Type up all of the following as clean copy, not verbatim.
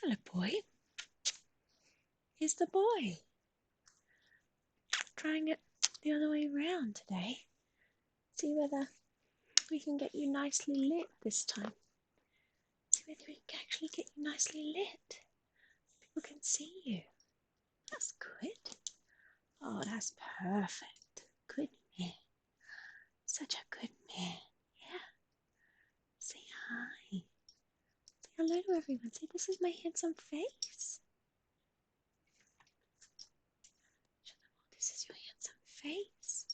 Hello, boy. Here's the boy. Trying it the other way around today. See whether we can get you nicely lit this time. See whether we can actually get you nicely lit. People can see you. That's good. Oh, that's perfect. Good man. Such a good man. Yeah. Say hi. Say hello to everyone. Say, this is my handsome face. Show them all, this is your handsome face.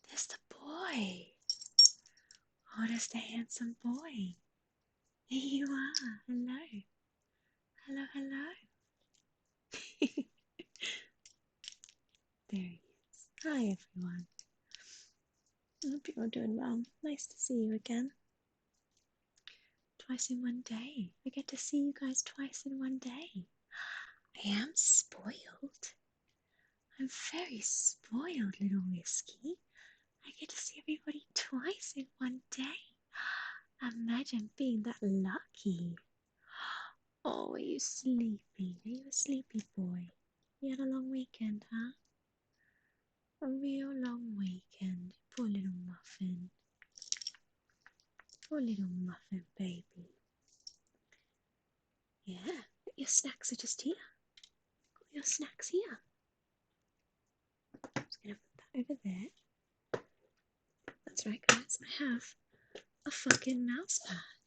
There's the boy. Oh, there's the handsome boy. Here you are. Hello. Hello, hello. There he is. Hi, everyone. I hope you're all doing well. Nice to see you again. Twice in one day. I get to see you guys twice in one day. I am spoiled. I'm very spoiled, little Whiskey. I get to see everybody twice in one day. Imagine being that lucky. Oh, are you sleepy? Are you a sleepy boy? You had a long weekend, huh? A real long weekend. Poor little muffin. Poor little muffin baby. Yeah, your snacks are just here. Got your snacks here. I'm just going to put that over there. That's right, guys. I have a fucking mouse pad.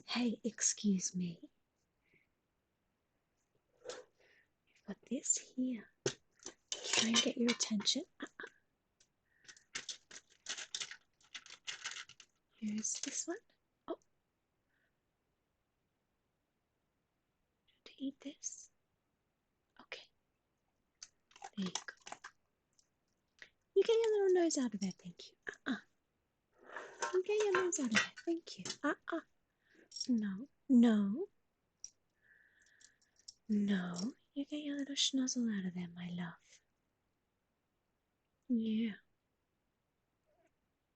Hey, excuse me. We've got this here. Try and get your attention. Here's this one. Oh. To eat this. Okay. There you go. You get your little nose out of there, thank you. You get your nose out of there, thank you. No, no. No, you get your little schnozzle out of there, my love. Yeah.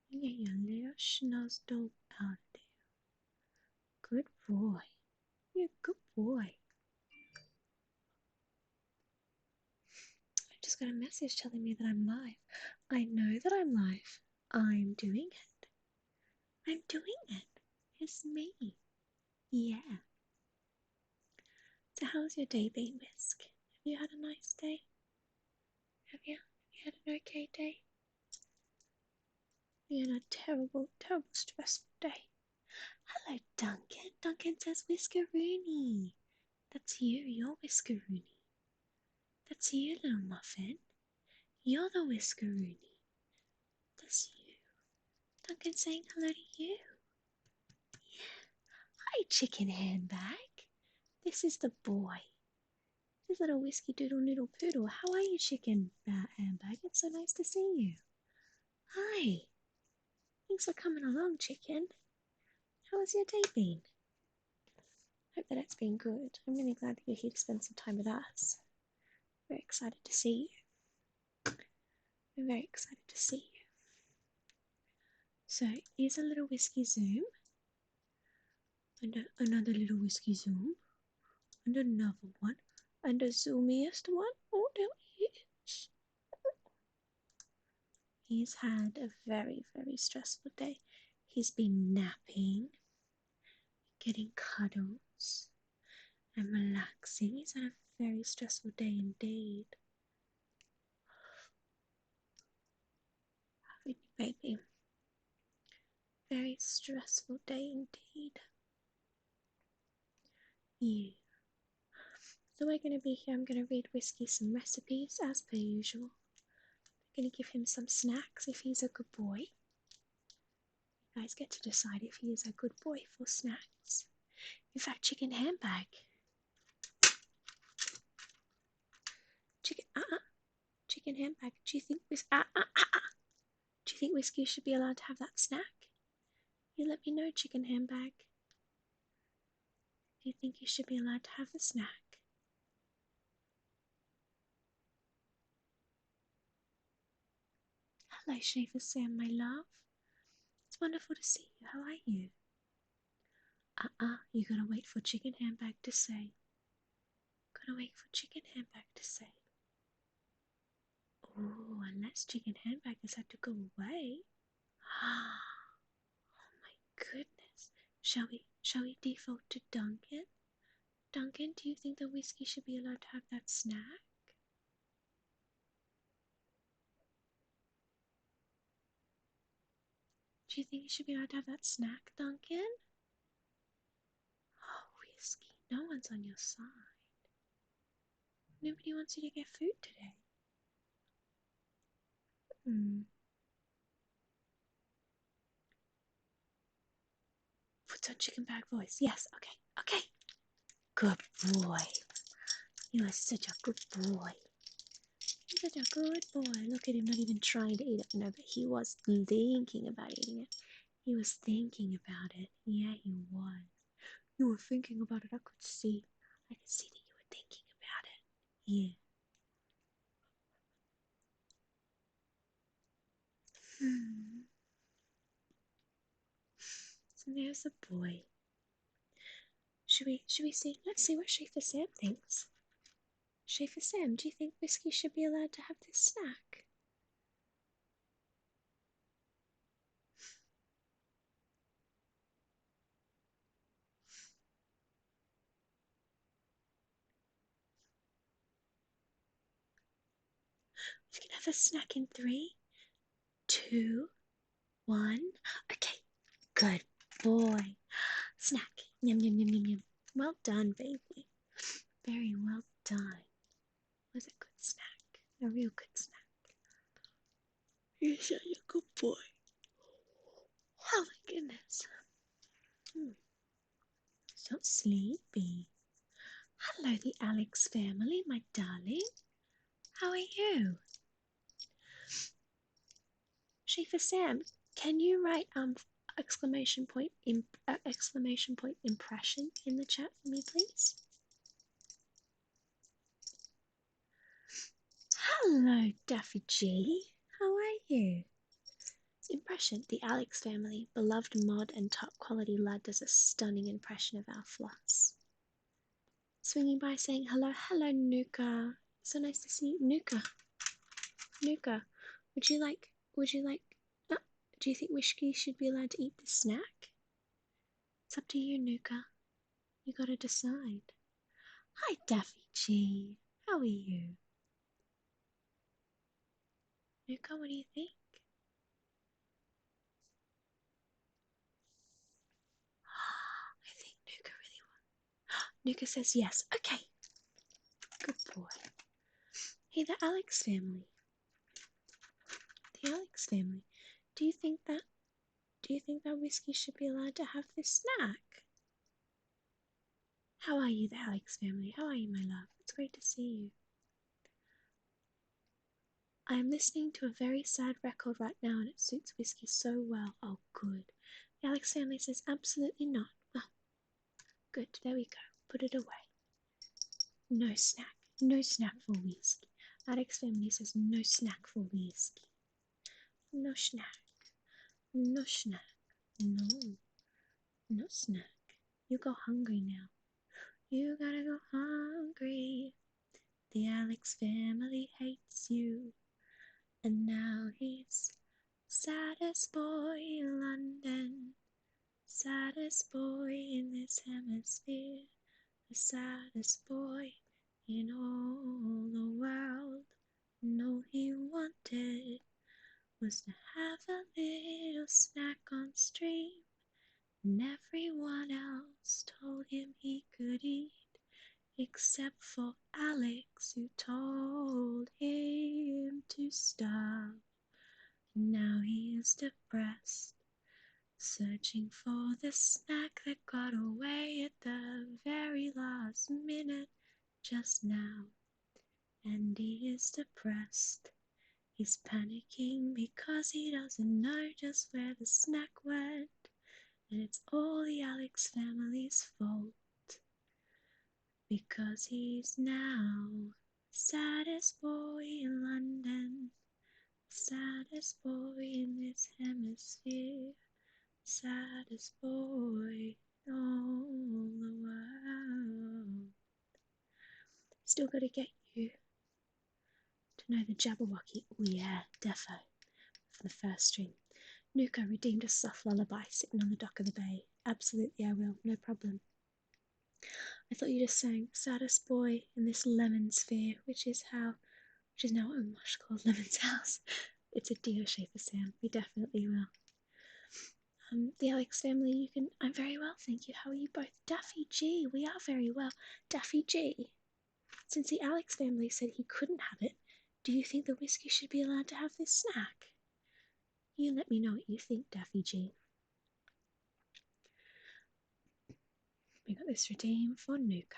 You get your little schnozzle out of there. Good boy. You're a good boy. I just got a message telling me that I'm live. I know that I'm live. I'm doing it. I'm doing it. It's me. Yeah. So how's your day been, Whisk? Have you had a nice day? Have you? Have you had an okay day? You had a terrible, terrible, stressful day. Hello, Duncan. Duncan says Whiskeroony. That's you. You're Whiskeroony. That's you, little muffin. You're the Whiskeroony. That's you. Duncan's saying hello to you. Yeah. Hi, chicken handbag. This is the boy. This little whiskey doodle noodle poodle. How are you, chicken handbag? It's so nice to see you. Hi. Thanks for coming along, chicken. How has your day been? Hope that it's been good. I'm really glad that you're here to spend some time with us. Very excited to see you. I'm very excited to see you. So here's a little whiskey zoom. And another little whiskey zoom. And another one. And a zoomiest one. Oh, there he is. He's had a very, very stressful day. He's been napping, getting cuddles, and relaxing. He's had a very stressful day indeed. Haven't you, baby? Very stressful day indeed. Yeah. So we're going to be here. I'm going to read Whiskey some recipes as per usual. I'm going to give him some snacks if he's a good boy. You guys get to decide if he is a good boy for snacks. In fact, chicken handbag. Chicken handbag. Do you think Whiskey should be allowed to have that snack? You let me know, chicken handbag. Do you think you should be allowed to have the snack? Hello, Shaver Sam, my love. It's wonderful to see you. How are you? You gotta wait for chicken handbag to say. Gotta wait for Chicken Handbag to say. Oh, unless Chicken Handbag has had to go away. Oh my goodness. Shall we default to Duncan? Duncan, do you think the whiskey should be allowed to have that snack? Do you think he should be allowed to have that snack, Duncan? Oh, whiskey, no one's on your side. Nobody wants you to get food today. Put on chicken bag voice. Yes, okay, okay. Good boy. You are such a good boy. You're such a good boy. Look at him not even trying to eat it. No, but he was thinking about eating it. He was thinking about it. Yeah, he was. You were thinking about it. I could see. I could see that you were thinking about it. Yeah. So there's a boy. Should we see? Let's see what Schaefer Sam thinks. Schaefer Sam, do you think Whiskey should be allowed to have this snack? We can have a snack in 3, 2, 1. Okay, good boy. Snack. Yum, yum, yum, yum, yum. Well done, baby. Very well done. Was a good snack. A real good snack. You're such a good boy. Oh my goodness. So sleepy. Hello, the Alex family, my darling. How are you? Schaefer Sam, can you write exclamation point impression in the chat for me, please? Hello, Daffy G. How are you? Impression. The Alex family, beloved mod and top quality lad, does a stunning impression of our floss. Swinging by saying hello. Hello, Nuka. So nice to see you. Nuka. Nuka, uh, do you think Wishki should be allowed to eat this snack? It's up to you, Nuka. You gotta decide. Hi, Daffy G. How are you? Nuka, what do you think? I think Nuka really wants. Nuka says yes. Okay. Good boy. Hey, the Alex family. The Alex family. Do you think that Whiskey should be allowed to have this snack? How are you, the Alex family? How are you, my love? It's great to see you. I am listening to a very sad record right now and it suits Whiskey so well. Oh, good. The Alex family says absolutely not. Well, good. There we go. Put it away. No snack. No snack for Whiskey. Alex family says no snack for Whiskey. No snack. No snack. No. No snack. You go hungry now. You gotta go hungry. The Alex family hates you. And now he's saddest boy in London. Saddest boy in this hemisphere. The saddest boy in all the world. And all he wanted was to have a little snack on stream. And everyone else told him he could eat, except for Alex, who told him to stop. Now he is depressed, searching for the snack that got away at the very last minute just now. And he is depressed. He's panicking because he doesn't know just where the snack went. And it's all the Alex family's fault. Because he's now saddest boy in London. Saddest boy in this hemisphere. Saddest boy in all the world. still got to get you to know the Jabberwocky. Oh yeah, defo. For the first stream. Nuka redeemed a soft lullaby sitting on the dock of the bay. Absolutely I will, no problem. I thought you just sang Saddest Boy in this lemon sphere, which is now Omosh called Lemon's House. It's a dear shape of Sam. We definitely will. The Alex family, you can. I'm very well, thank you. How are you both? Daffy G, we are very well. Daffy G, since the Alex family said he couldn't have it, do you think the whiskey should be allowed to have this snack? You let me know what you think, Daffy G. We got this redeemed for Nuka.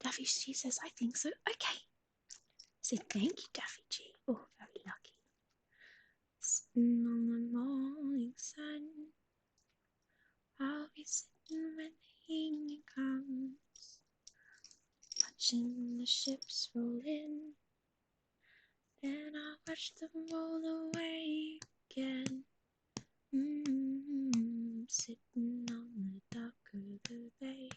Daffy G says, I think so. Okay. Say thank you, Daffy G. Oh, very lucky. Sitting on the morning sun, I'll be sitting when the evening comes, watching the ships roll in, then I'll watch them roll away again. Sitting on the dock of the bay,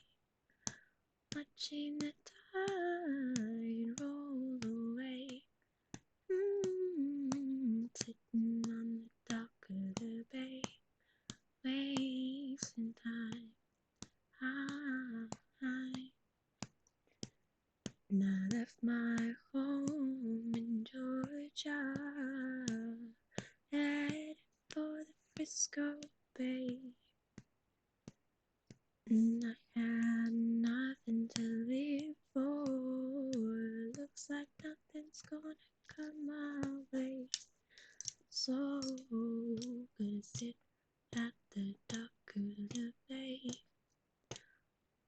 watching the tide roll away. Sitting on the dock of the bay, wasting time. And I left my home in Georgia, headed for the Frisco Bay. And I had nothing to live for. Looks like nothing's gonna come my way. So gonna sit at the dock of the bay,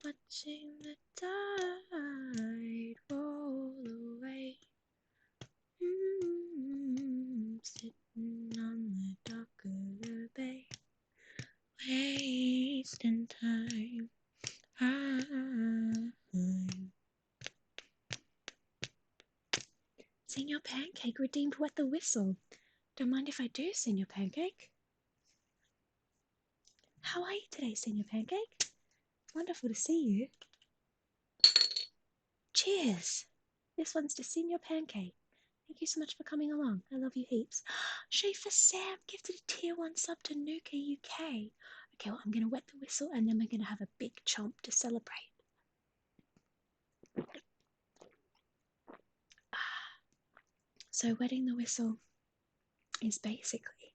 watching the tide roll away. Sitting on the dock of the bay, wasting time. Senior Pancake redeemed Wet the Whistle. Don't mind if I do, Senior Pancake. How are you today, Senior Pancake? Wonderful to see you. Cheers! This one's to Senior Pancake. Thank you so much for coming along. I love you heaps. Schaefer Sam gifted a tier 1 sub to Nuka UK. Okay, well, I'm going to wet the whistle and then we're going to have a big chomp to celebrate. So wetting the whistle is basically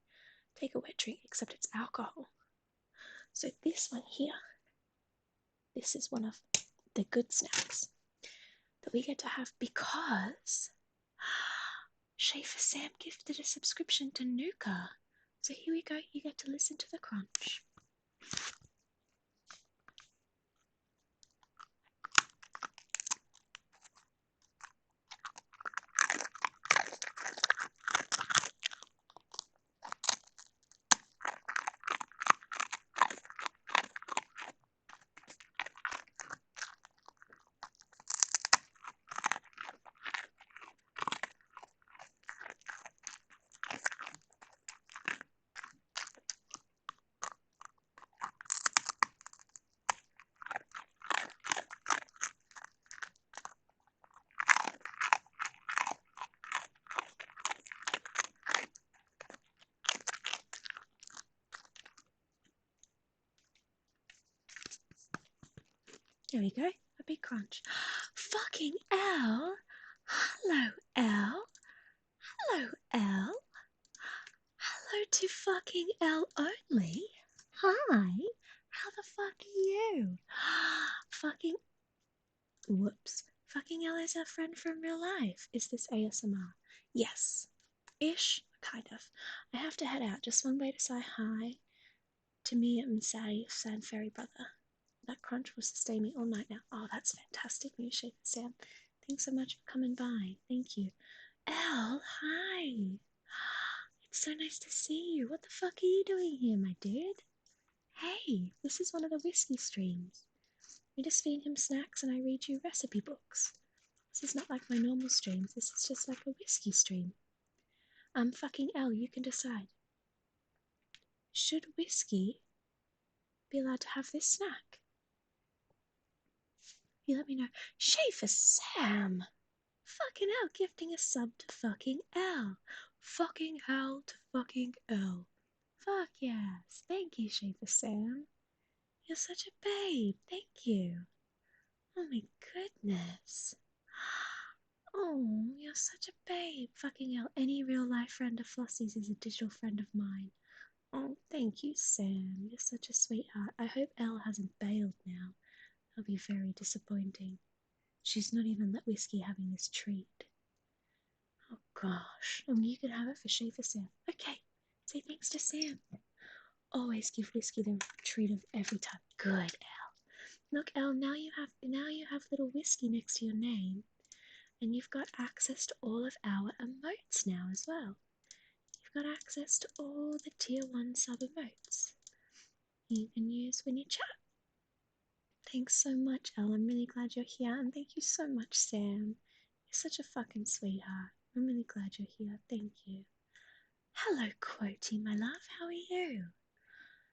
take a wet drink, except it's alcohol. So this one here, this is one of the good snacks that we get to have because Schaefer Sam gifted a subscription to Nuka. So here we go, you get to listen to the crunch. There we go, a big crunch. Fucking L! Hello, L! Hello, L! Hello to fucking L only! Hi! How the fuck are you? Fucking... Whoops. Fucking L is our friend from real life. Is this ASMR? Yes. Ish? Kind of. I have to head out. Just swung by to say hi to me and Sally, Sam Fairy Brother. That crunch will sustain me all night now. Oh, that's fantastic news, Shaker Sam. Thanks so much for coming by. Thank you. Elle, hi. It's so nice to see you. What the fuck are you doing here, my dude? Hey, this is one of the whiskey streams. We just feed him snacks and I read you recipe books. This is not like my normal streams. This is just like a whiskey stream. Fucking Elle, you can decide. Should whiskey be allowed to have this snack? You let me know. Schaefer Sam! Fucking hell, gifting a sub to fucking L. Fucking hell to fucking L. Fuck yes. Thank you, Schaefer Sam. You're such a babe. Thank you. Oh my goodness. Oh, you're such a babe. Fucking hell. Any real life friend of Flossie's is a digital friend of mine. Oh, thank you, Sam. You're such a sweetheart. I hope Elle hasn't bailed now. That'll be very disappointing. She's not even let Whiskey having this treat. Oh gosh. I mean, you can have it for Schaefer Sam. Okay. Say thanks to Sam. Always give Whiskey the treat of every time. Good, Elle. Look, Elle, now you have little Whiskey next to your name, and you've got access to all of our emotes now as well. You've got access to all the tier 1 sub emotes you can use when you chat. Thanks so much, Elle. I'm really glad you're here, and thank you so much, Sam. You're such a fucking sweetheart. I'm really glad you're here. Thank you. Hello, Quoty, my love. How are you?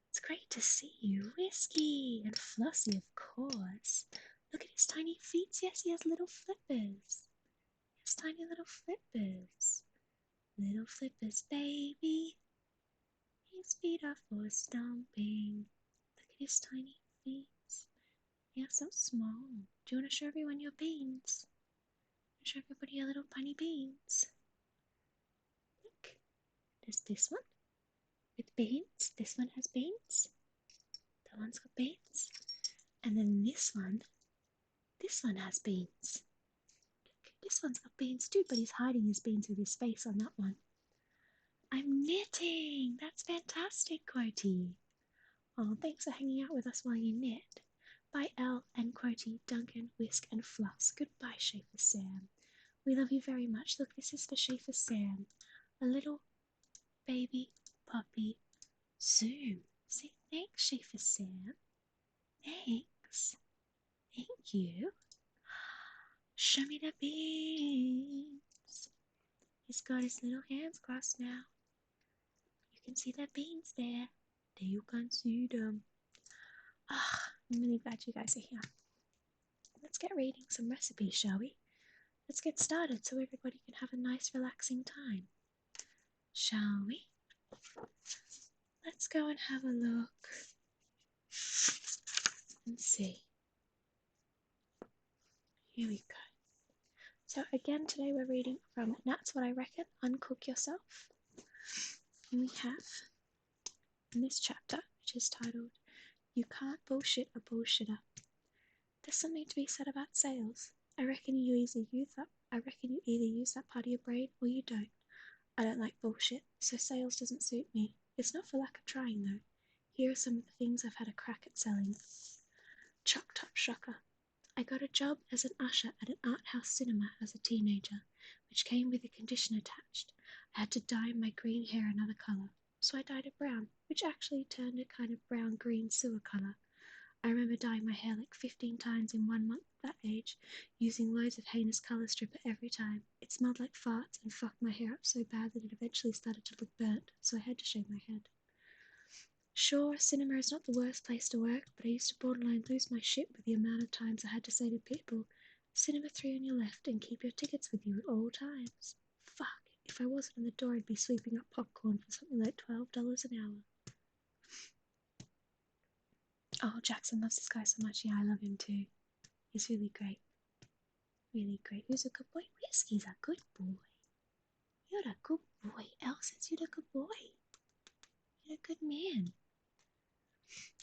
It's great to see you. Whiskey and Flossie, of course. Look at his tiny feet. Yes, he has little flippers. His tiny little flippers. Little flippers, baby. His feet are for stomping. Look at his tiny feet. They are so small. Do you want to show everyone your beans? Show everybody your little tiny beans. Look, there's this one with beans. This one has beans. That one's got beans. And then this one has beans. Look, this one's got beans too, but he's hiding his beans with his face on that one. I'm knitting. That's fantastic, Quoty. Oh, thanks for hanging out with us while you knit. Bye, Elle and Quoty, Duncan, Whisk and Floss. Goodbye, Schaefer Sam. We love you very much. Look, this is for Schaefer Sam. A little baby puppy Zoom. Say thanks, Schaefer Sam. Thanks. Thank you. Show me the beans. He's got his little hands crossed now. You can see the beans there. There you can see them. Ah, I'm really glad you guys are here. Let's get reading some recipes, shall we? Let's get started so everybody can have a nice relaxing time. Shall we? Let's go and have a look and see. Here we go. So again, today we're reading from That's What I Reckon, Uncook Yourself. And we have in this chapter, which is titled, You Can't Bullshit a Bullshitter. There's something to be said about sales. I reckon you either use that part of your brain or you don't. I don't like bullshit, so sales doesn't suit me. It's not for lack of trying though. Here are some of the things I've had a crack at selling. Choc top shocker. I got a job as an usher at an art house cinema as a teenager, which came with a condition attached. I had to dye my green hair another colour, so I dyed it brown, which actually turned a kind of brown-green sewer colour. I remember dyeing my hair like 15 times in 1 month at that age, using loads of heinous colour stripper every time. It smelled like farts and fucked my hair up so bad that it eventually started to look burnt, so I had to shave my head. Sure, cinema is not the worst place to work, but I used to borderline lose my shit with the amount of times I had to say to people, Cinema 3 on your left and keep your tickets with you at all times. Fuck, if I wasn't in the door I'd be sweeping up popcorn for something like $12 an hour. Oh, Jackson loves this guy so much. Yeah, I love him too. He's really great. Really great. Who's a good boy? Whiskey's a good boy. You're a good boy. Elle says you're a good boy. You're a good man.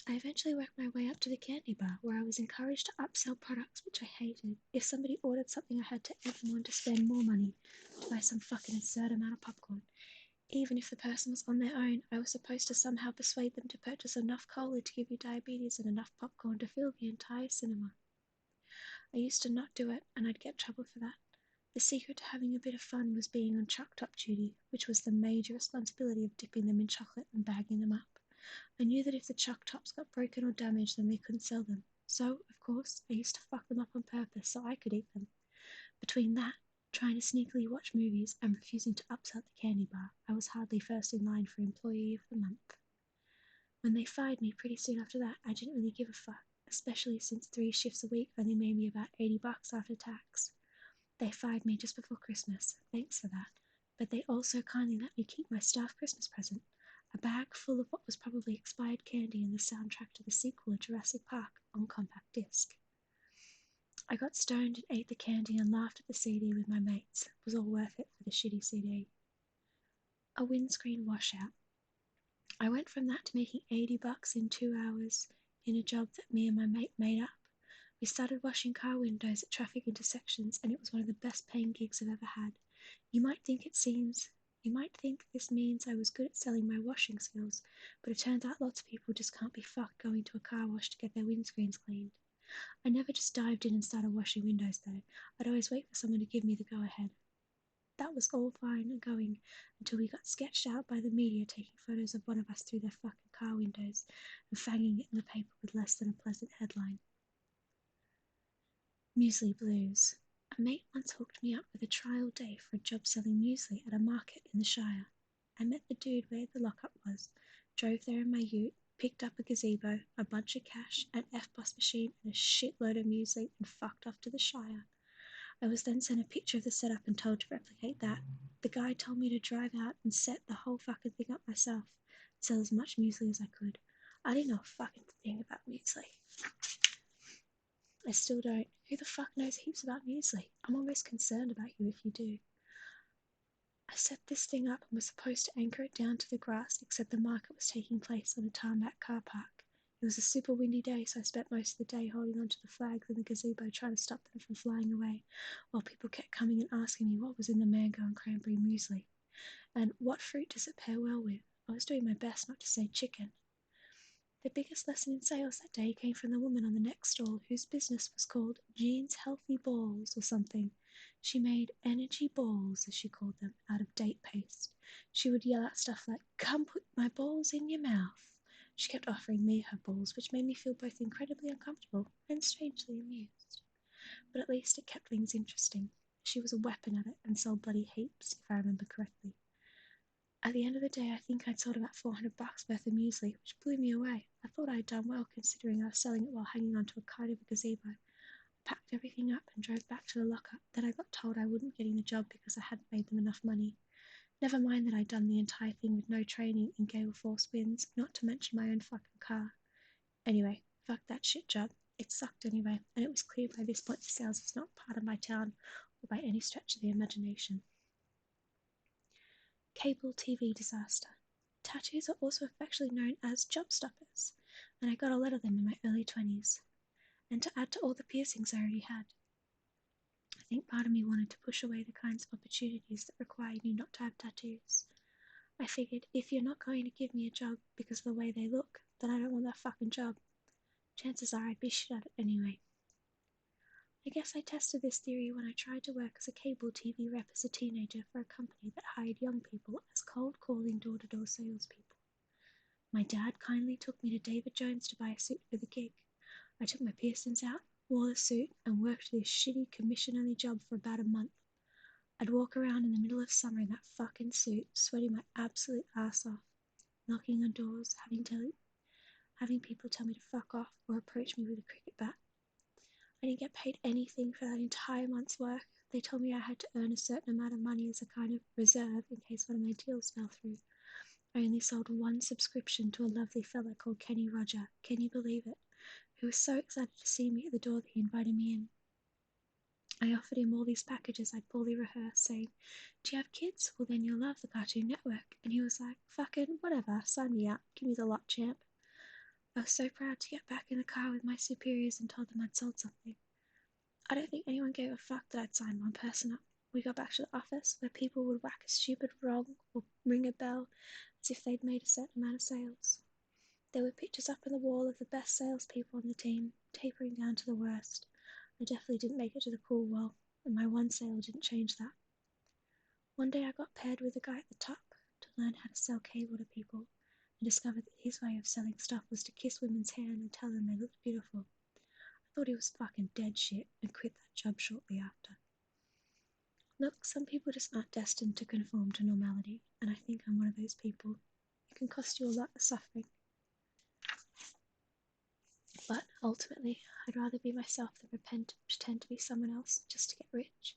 I eventually worked my way up to the candy bar, where I was encouraged to upsell products which I hated. If somebody ordered something, I had to egg them on to spend more money to buy some fucking absurd amount of popcorn. Even if the person was on their own, I was supposed to somehow persuade them to purchase enough cola to give you diabetes and enough popcorn to fill the entire cinema. I used to not do it, and I'd get trouble for that. The secret to having a bit of fun was being on chuck-top duty, which was the major responsibility of dipping them in chocolate and bagging them up. I knew that if the chuck tops got broken or damaged, then they couldn't sell them. So, of course, I used to fuck them up on purpose so I could eat them. Between that, trying to sneakily watch movies, and refusing to upset the candy bar, I was hardly first in line for Employee of the Month. When they fired me pretty soon after that, I didn't really give a fuck. especially since 3 shifts a week only made me about $80 after tax. They fired me just before Christmas, thanks for that, but they also kindly let me keep my staff Christmas present, a bag full of what was probably expired candy and the soundtrack to the sequel of Jurassic Park on compact disc. I got stoned and ate the candy and laughed at the CD with my mates. It was all worth it for the shitty CD. A windscreen washout. I went from that to making $80 in 2 hours in a job that me and my mate made up. We started washing car windows at traffic intersections, and it was one of the best paying gigs I've ever had. You might think this means I was good at selling my washing skills, but it turns out lots of people just can't be fucked going to a car wash to get their windscreens cleaned. I never just dived in and started washing windows though. I'd always wait for someone to give me the go-ahead. That was all fine and going until we got sketched out by the media taking photos of one of us through their fucking car windows and fanging it in the paper with less than a pleasant headline. Muesli blues. A mate once hooked me up with a trial day for a job selling muesli at a market in the Shire. I met the dude where the lockup was, drove there in my ute, picked up a gazebo, a bunch of cash, an F-Boss machine, and a shitload of muesli, and fucked off to the Shire. I was then sent a picture of the setup and told to replicate that. The guy told me to drive out and set the whole fucking thing up myself, sell as much muesli as I could. I didn't know a fucking thing about muesli. I still don't. Who the fuck knows heaps about muesli? I'm almost concerned about you if you do. I set this thing up and was supposed to anchor it down to the grass, except the market was taking place on a tarmac car park. It was a super windy day, so I spent most of the day holding onto the flags in the gazebo trying to stop them from flying away, while people kept coming and asking me what was in the mango and cranberry muesli, and what fruit does it pair well with. I was doing my best not to say chicken. The biggest lesson in sales that day came from the woman on the next stall, whose business was called Jean's Healthy Balls or something. She made energy balls, as she called them, out of date paste. She would yell out stuff like, "Come put my balls in your mouth." She kept offering me her balls, which made me feel both incredibly uncomfortable and strangely amused. But at least it kept things interesting. She was a weapon at it and sold bloody heaps, if I remember correctly. At the end of the day, I think I'd sold about $400 worth of muesli, which blew me away. I thought I had done well considering I was selling it while hanging onto a kite of a gazebo. I packed everything up and drove back to the lockup. Then I got told I wouldn't be getting the job because I hadn't made them enough money. Never mind that I'd done the entire thing with no training in gale force winds, not to mention my own fucking car. Anyway, fuck that shit job. It sucked anyway, and it was clear by this point the sales was not part of my town or by any stretch of the imagination. Cable TV disaster. Tattoos are also affectionately known as job stoppers, and I got a lot of them in my early 20s. And to add to all the piercings I already had, I think part of me wanted to push away the kinds of opportunities that required you not to have tattoos. I figured if you're not going to give me a job because of the way they look, then I don't want that fucking job. Chances are I'd be shit at it anyway. I guess I tested this theory when I tried to work as a cable TV rep as a teenager for a company that hired young people as cold calling door-to-door salespeople. My dad kindly took me to David Jones to buy a suit for the gig. I took my piercings out, wore the suit, and worked this shitty commission-only job for about a month. I'd walk around in the middle of summer in that fucking suit, sweating my absolute ass off, knocking on doors, having people tell me to fuck off or approach me with a cricket bat. I didn't get paid anything for that entire month's work. They told me I had to earn a certain amount of money as a kind of reserve in case one of my deals fell through. I only sold one subscription to a lovely fella called Kenny Roger. Can you believe it? Who was so excited to see me at the door that he invited me in. I offered him all these packages I'd poorly rehearsed, saying, "Do you have kids? Well, then you'll love the Cartoon Network." And he was like, "Fucking whatever, sign me up, give me the lot, champ." I was so proud to get back in the car with my superiors and told them I'd sold something. I don't think anyone gave a fuck that I'd signed one person up. We got back to the office, where people would whack a stupid wrong or ring a bell as if they'd made a certain amount of sales. There were pictures up on the wall of the best salespeople on the team, tapering down to the worst. I definitely didn't make it to the cool wall, and my one sale didn't change that. One day I got paired with a guy at the top to learn how to sell cable to people, and discovered that his way of selling stuff was to kiss women's hand and tell them they looked beautiful. I thought he was fucking dead shit and quit that job shortly after. Look, some people just aren't destined to conform to normality, and I think I'm one of those people. It can cost you a lot of suffering. But ultimately, I'd rather be myself than pretend to be someone else just to get rich.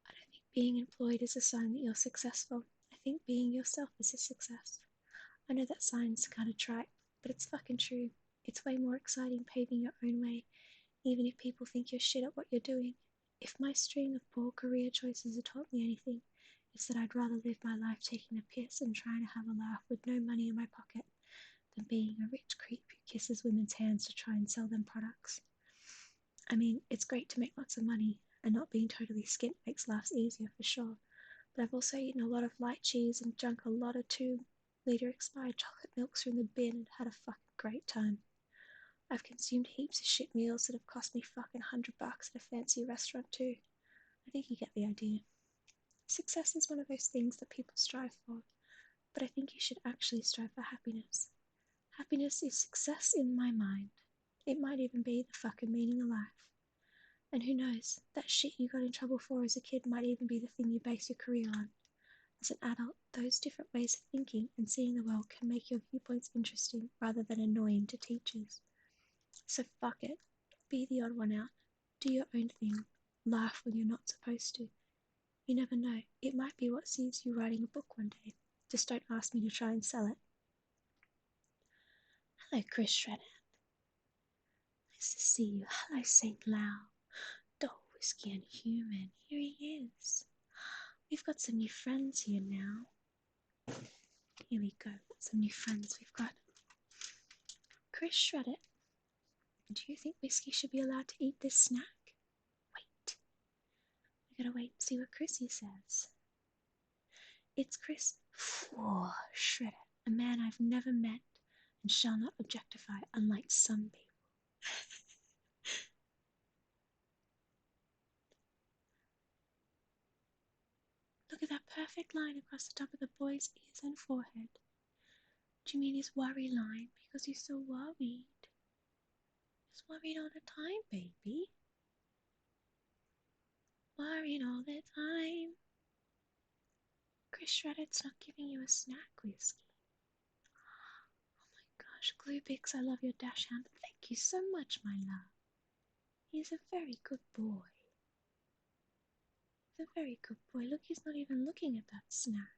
I don't think being employed is a sign that you're successful. I think being yourself is a success. I know that sounds kind of trite, but it's fucking true. It's way more exciting paving your own way, even if people think you're shit at what you're doing. If my string of poor career choices have taught me anything, it's that I'd rather live my life taking a piss and trying to have a laugh with no money in my pocket than being a rich creep who kisses women's hands to try and sell them products. I mean, it's great to make lots of money, and not being totally skint makes life easier for sure, but I've also eaten a lot of light cheese and drunk a lot of 2-litre expired chocolate milks from the bin and had a fucking great time. I've consumed heaps of shit meals that have cost me fucking $100 at a fancy restaurant too. I think you get the idea. Success is one of those things that people strive for, but I think you should actually strive for happiness. Happiness is success in my mind. It might even be the fucking meaning of life. And who knows, that shit you got in trouble for as a kid might even be the thing you base your career on. As an adult, those different ways of thinking and seeing the world can make your viewpoints interesting rather than annoying to teachers. So fuck it. Be the odd one out. Do your own thing. Laugh when you're not supposed to. You never know. It might be what sees you writing a book one day. Just don't ask me to try and sell it. Hello, Chris Shredder. Nice to see you. Hello, St. Lau. Dole, Whiskey and Human. Here he is. We've got some new friends here now. Here we go. Some new friends. We've got Chris Shredder. Do you think Whiskey should be allowed to eat this snack? Wait. We gotta wait and see what Chrissy says. It's Chris Shredder, a man I've never met and shall not objectify, unlike some people. Look at that perfect line across the top of the boy's ears and forehead. Do you mean his worry line? Because he's so worried. He's worried all the time, baby. Worried all the time. Chris Shredded's not giving you a snack, Whiskey. Oh my gosh, Glubix, I love your dash hand. Thank you so much, my love. He's a very good boy. He's a very good boy. Look, he's not even looking at that snack.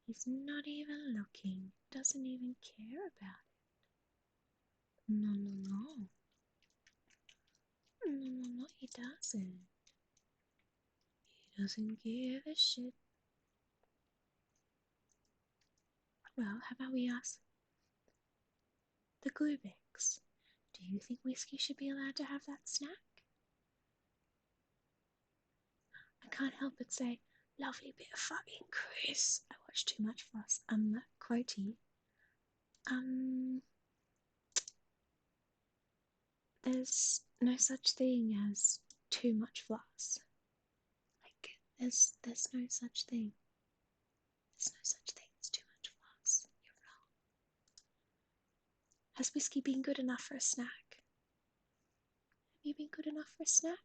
He's not even looking. Doesn't even care about it. No, no, no. No, no, no, he doesn't. He doesn't give a shit. Well, how about we ask the Glubix? Do you think Whiskey should be allowed to have that snack? I can't help but say, lovely bit of fucking Chris. I watch too much Floss. Quotey. There's no such thing as too much floss. Like, there's no such thing. There's no such thing as too much floss. You're wrong. Has Whiskey been good enough for a snack? Have you been good enough for a snack?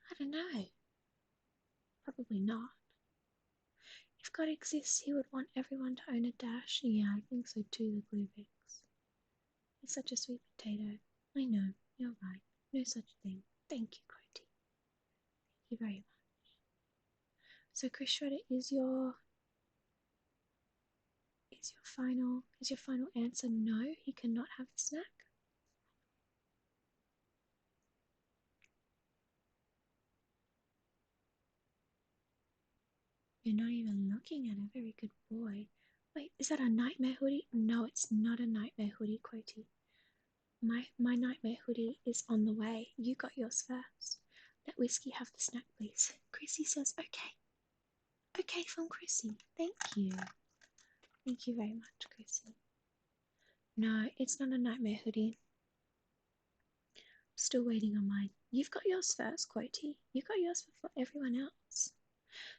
I don't know. Probably not. If God exists, he would want everyone to own a dash. Yeah, I think so too, the Glubix. He's such a sweet potato. I know, you're right. No such thing. Thank you, Quotey. Thank you very much. So, Chris Shredder, is your final answer no? He cannot have the snack? You're not even looking at a very good boy. Wait, is that a nightmare hoodie? No, it's not a nightmare hoodie, Quotey. My nightmare hoodie is on the way. You got yours first. Let Whiskey have the snack, please. Chrissy says, okay. Okay from Chrissy. Thank you. Thank you very much, Chrissy. No, it's not a nightmare hoodie. I'm still waiting on mine. You've got yours first, Quotey. You got yours before everyone else.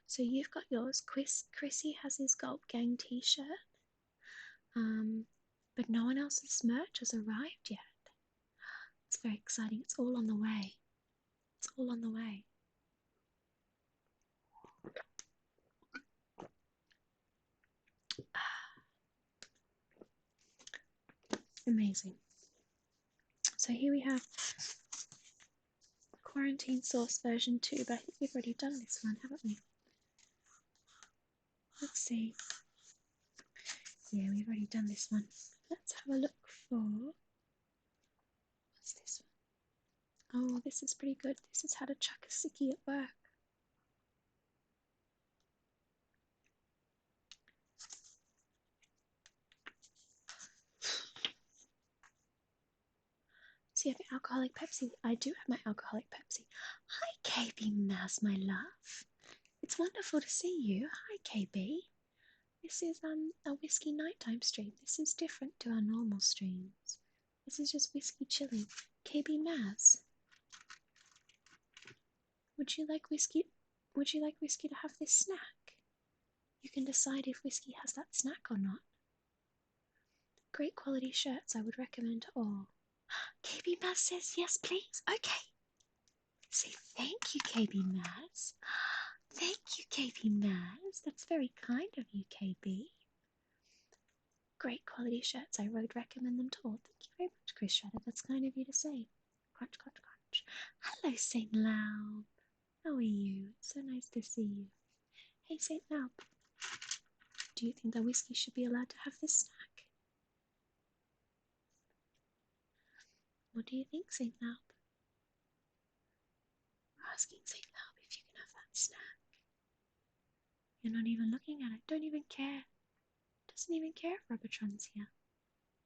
So you've got yours. Chrissy has his Gulp Gang t-shirt. But no one else's merch has arrived yet. It's very exciting. It's all on the way. It's all on the way. Amazing. So here we have the quarantine sauce version 2, but I think we've already done this one, haven't we? Let's see. Yeah, we've already done this one. Let's have a look for... What's this one? Oh, this is pretty good. This is how to chuck a sickie at work. So you have your alcoholic Pepsi. I do have my alcoholic Pepsi. Hi, KB Maz, my love. It's wonderful to see you. Hi, KB. This is a whiskey nighttime stream. This is different to our normal streams. This is just whiskey chilling. KB Maz, would you like whiskey? Would you like whiskey to have this snack? You can decide if whiskey has that snack or not. Great quality shirts I would recommend to all. KB Maz says yes, please. Okay. Say thank you, KB Maz. Thank you, KB Maz. That's very kind of you, KB. Great quality shirts. I would recommend them to all. Thank you very much, Chris Shredder. That's kind of you to say. Crunch, crunch, crunch. Hello, St. Laub. How are you? It's so nice to see you. Hey, St. Laub. Do you think that whiskey should be allowed to have this snack? What do you think, St. Laub? We're asking St. Laub if you can have that snack. You're not even looking at it. Don't even care. Doesn't even care if Robotron's here.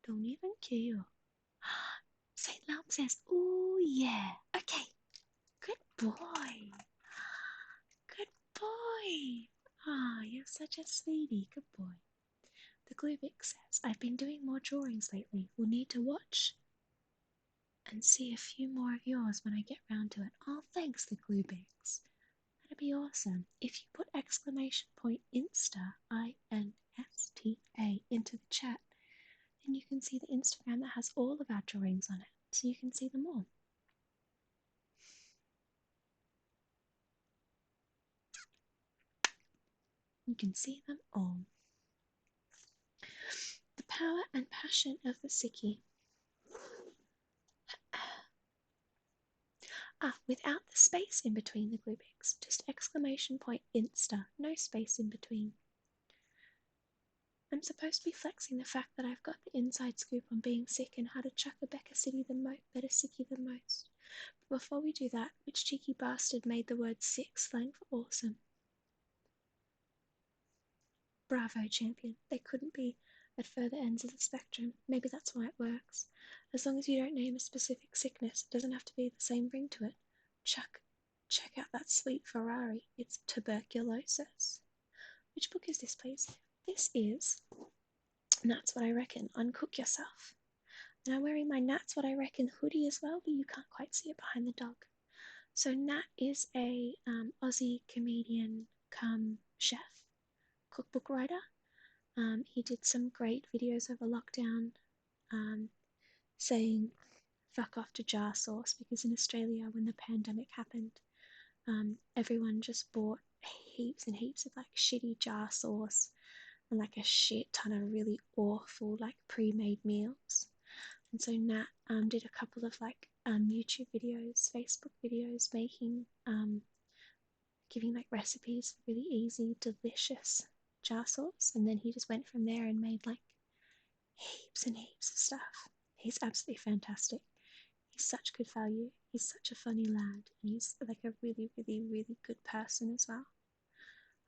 Don't even care. St. Laub says, "Oh yeah, okay, good boy, good boy. Ah, you're such a sweetie, good boy." The Glubik says, "I've been doing more drawings lately. We'll need to watch and see a few more of yours when I get round to it." Oh, thanks, the Glubiks. That'd be awesome. If you put exclamation point Insta, INSTA, into the chat, then you can see the Instagram that has all of our drawings on it, so you can see them all. You can see them all. The power and passion of the Sikhi. Without the space in between the Glubiks, just exclamation point Insta, no space in between. I'm supposed to be flexing the fact that I've got the inside scoop on being sick and how to chuck a better Sikhi than most. But before we do that, which cheeky bastard made the word sick slang for awesome? Bravo, champion. They couldn't be at further ends of the spectrum. Maybe that's why it works. As long as you don't name a specific sickness, it doesn't have to be the same ring to it. Check out that sweet Ferrari. It's tuberculosis. Which book is this, please? This is That's What I Reckon. Uncook Yourself. And I'm wearing my That's What I Reckon hoodie as well, but you can't quite see it behind the dog. So Nat is a Aussie comedian cum chef, cookbook writer. He did some great videos over lockdown saying fuck off to jar sauce, because in Australia when the pandemic happened, everyone just bought heaps and heaps of like shitty jar sauce and like a shit ton of really awful like pre-made meals. And so Nat did a couple of like YouTube videos, Facebook videos, making giving like recipes for really easy, delicious jar sauce, and then he just went from there and made like heaps and heaps of stuff. He's absolutely fantastic. He's such good value. He's such a funny lad, and he's like a really, really, really good person as well.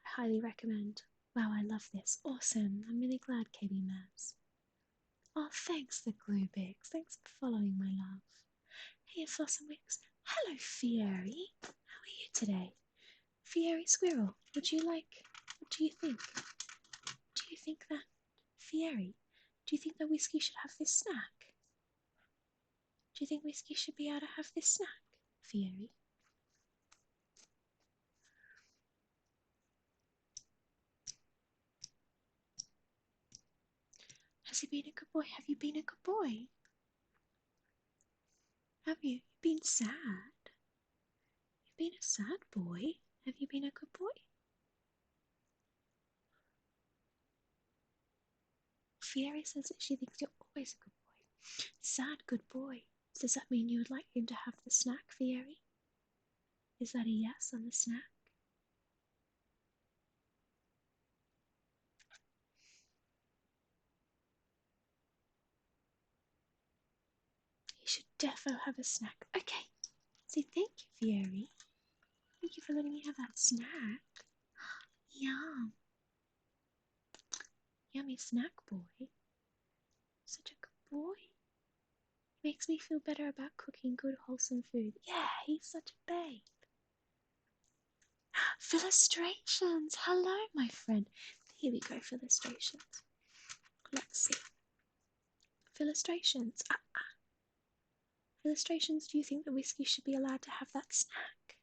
I highly recommend. Wow, I love this. Awesome. I'm really glad, KB Mavs. Oh, thanks, the Glubigs. Thanks for following, my love. Hey, Flossum Wicks. Hello, Fieri. How are you today? Fieri Squirrel, what do you think? Do you think that, Fieri, do you think that whiskey should have this snack? Do you think whiskey should be able to have this snack, Fieri? Has he been a good boy? Have you been a good boy? Have you? You've been sad. You've been a sad boy. Have you been a good boy? Fieri says that she thinks you're always a good boy. Sad, good boy. Does that mean you would like him to have the snack, Fieri? Is that a yes on the snack? He should defo have a snack. Okay. Say thank you, Fieri. Thank you for letting me have that snack. Yum. Yummy snack, boy. Such a good boy. He makes me feel better about cooking good, wholesome food. Yeah, he's such a babe. Illustrations! Hello, my friend. Here we go, illustrations. Let's see. Illustrations. Illustrations, do you think that Whiskey should be allowed to have that snack?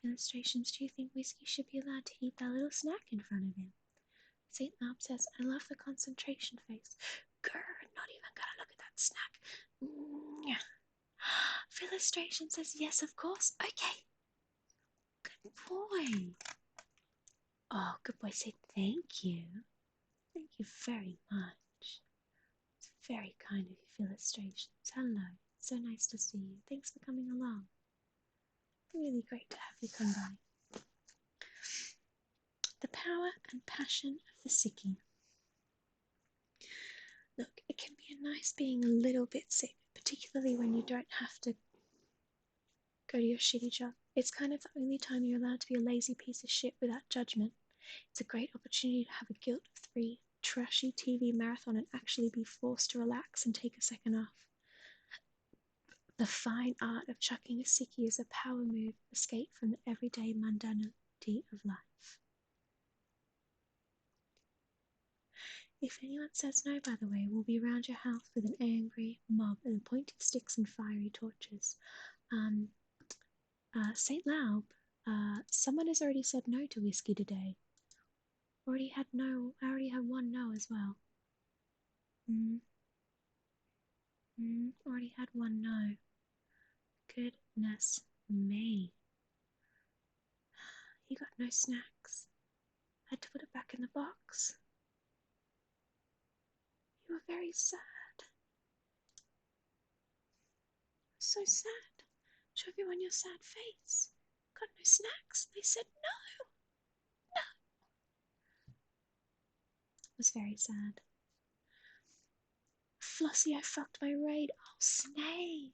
Illustrations, do you think Whiskey should be allowed to eat that little snack in front of him? St. Mark says, I love the concentration face. Grr, not even gonna look at that snack. Illustration says, yes, of course. Okay. Good boy. Oh, good boy. Say thank you. Thank you very much. It's very kind of you, Illustrations. Hello. So nice to see you. Thanks for coming along. Really great to have you come by. The power and passion of the sickie. Look, it can be nice being a little bit sick, particularly when you don't have to go to your shitty job. It's kind of the only time you're allowed to be a lazy piece of shit without judgment. It's a great opportunity to have a guilt-free, trashy TV marathon and actually be forced to relax and take a second off. The fine art of chucking a sickie is a power move, escape from the everyday mundanity of life. If anyone says no, by the way, we'll be around your house with an angry mob and pointing sticks and fiery torches. St. Laub, someone has already said no to Whiskey today. I already had one no as well. Already had one no. Goodness me. He got no snacks. Had to put it back in the box. You were very sad. So sad. Show everyone your sad face. Got no snacks. They said no. No. It was very sad. Flossie, I fucked my raid. Oh, Snake.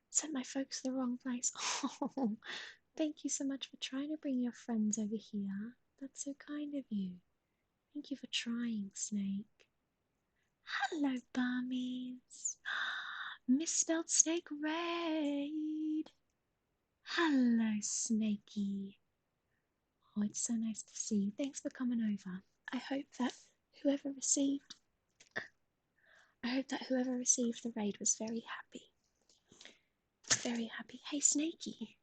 Sent my folks to the wrong place. Oh, thank you so much for trying to bring your friends over here. That's so kind of you. Thank you for trying, Snake. Hello, Barmies. Misspelled Snake Raid. Hello, Snakey. Oh, it's so nice to see you. Thanks for coming over. I hope that whoever received the raid was very happy. Very happy. Hey, Snakey.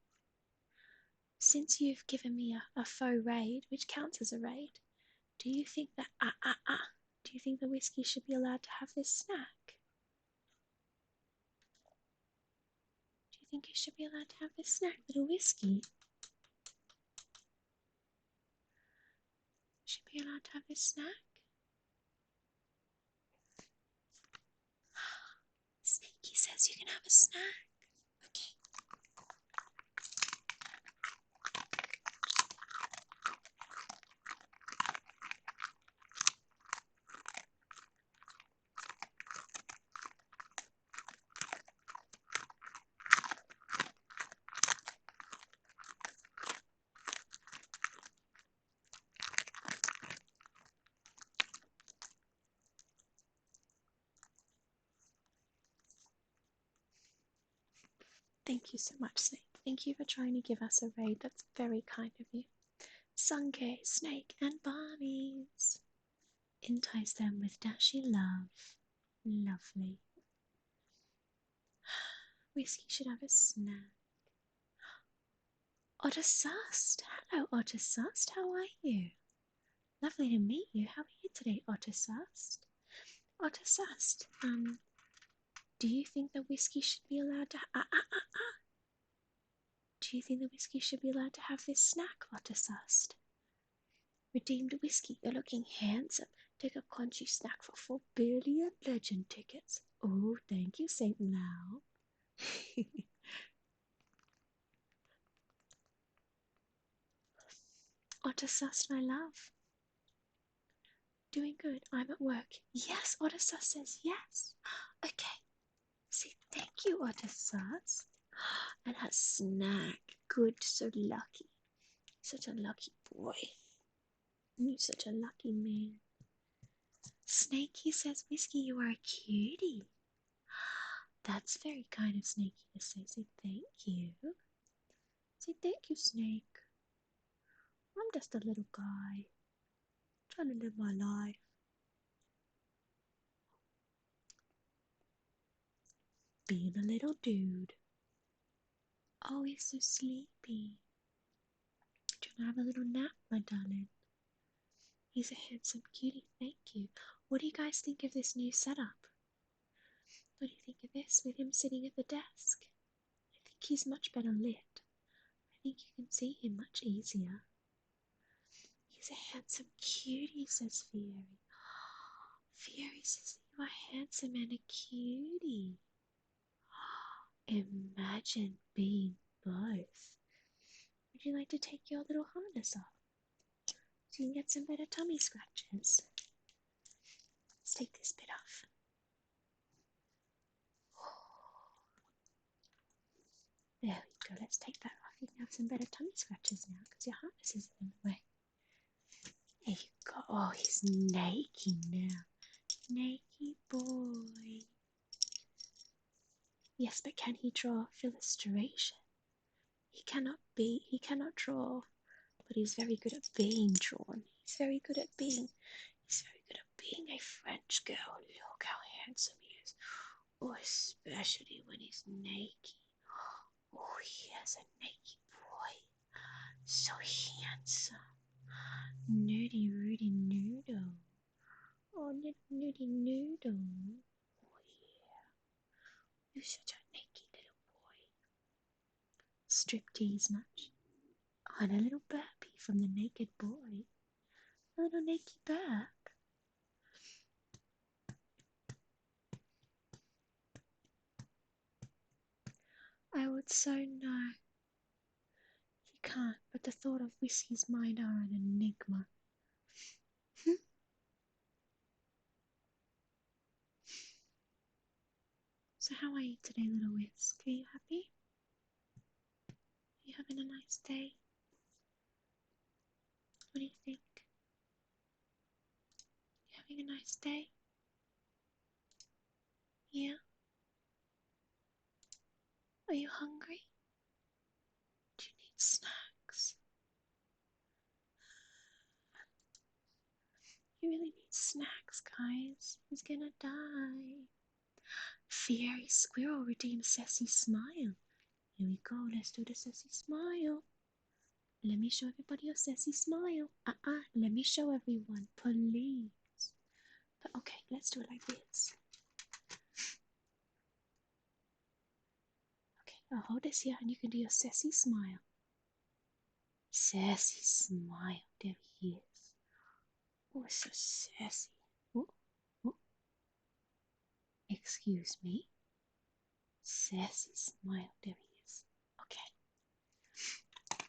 Since you've given me a faux raid, which counts as a raid, do you think that do you think the Whiskey should be allowed to have this snack? Do you think he should be allowed to have this snack, little Whiskey? Should be allowed to have this snack? Sneaky says you can have a snack. Okay. Thank you so much, Snake. Thank you for trying to give us a raid. That's very kind of you. Sunke, Snake, and Barmies. Entice them with dashy love. Lovely. Whiskey should have a snack. Otter Sust. Hello, Otter Sust. How are you? Lovely to meet you. How are you today, Otter Sust? Otter Sust, do you think the Whiskey should be allowed to Do you think the Whiskey should be allowed to have this snack, Otter Sust? Redeemed whiskey, you're looking handsome. Take a crunchy snack for 4 billion legend tickets. Oh, thank you, St. Lau. Ottersus, my love. Doing good. I'm at work. Yes, Ottersus says yes. Okay. Say thank you, Ottersus. And her snack. Good, so lucky. Such a lucky boy. You're such a lucky man. Snakey says, Whiskey, you are a cutie. That's very kind of Snakey to say. Say thank you. Say thank you, Snake. I'm just a little guy trying to live my life. Being a little dude. Oh, he's so sleepy. Do you want to have a little nap, my darling? He's a handsome cutie, thank you. What do you guys think of this new setup? What do you think of this with him sitting at the desk? I think he's much better lit. I think you can see him much easier. He's a handsome cutie, says Fieri. Fieri says you are handsome and a cutie. Imagine being both. Would you like to take your little harness off so you can get some better tummy scratches? Let's take this bit off. There we go. Let's take that off. You can have some better tummy scratches now because your harness is in the way. There you go. Oh, he's naked now. Naked boy. Yes, but can he draw illustration? He cannot draw, but he's very good at being drawn. He's very good at being a French girl. Look how handsome he is. Oh, especially when he's naked. Oh, yes, a naked boy. So handsome. Nudie Rudy Noodle. Oh, little Nudie Noodle. Oh, yeah. You're such a naked little boy. Striptease much? Oh, and a little burpee from the naked boy. A little naked burp. I would so know. He can't, but the thought of Whiskey's mind are an enigma. So how are you today, little Whisk? Are you happy? Are you having a nice day? What do you think? You having a nice day? Yeah? Are you hungry? Do you need snacks? You really need snacks, guys. He's gonna die. Fiery Squirrel redeems Sassy Smile. Here we go, let's do the Sassy Smile. Let me show everybody your Sassy Smile. Let me show everyone, please. But okay, let's do it like this. Okay, I'll hold this here and you can do your Sassy Smile. Sassy Smile, there he is. Oh, so sassy. Oh, oh. Excuse me. Sassy Smile, there he is. Okay.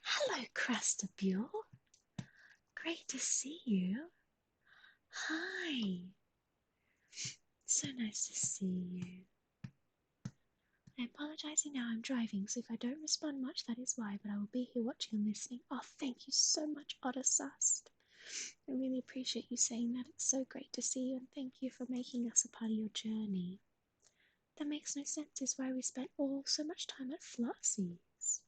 Hello, Crustabule. Great to see you. Hi. So nice to see you. I'm apologising now, I'm driving, so if I don't respond much, that is why, but I will be here watching and listening. Oh, thank you so much, Ottersust. I really appreciate you saying that. It's so great to see you, and thank you for making us a part of your journey. That makes no sense, is why we spent all so much time at Flossie's.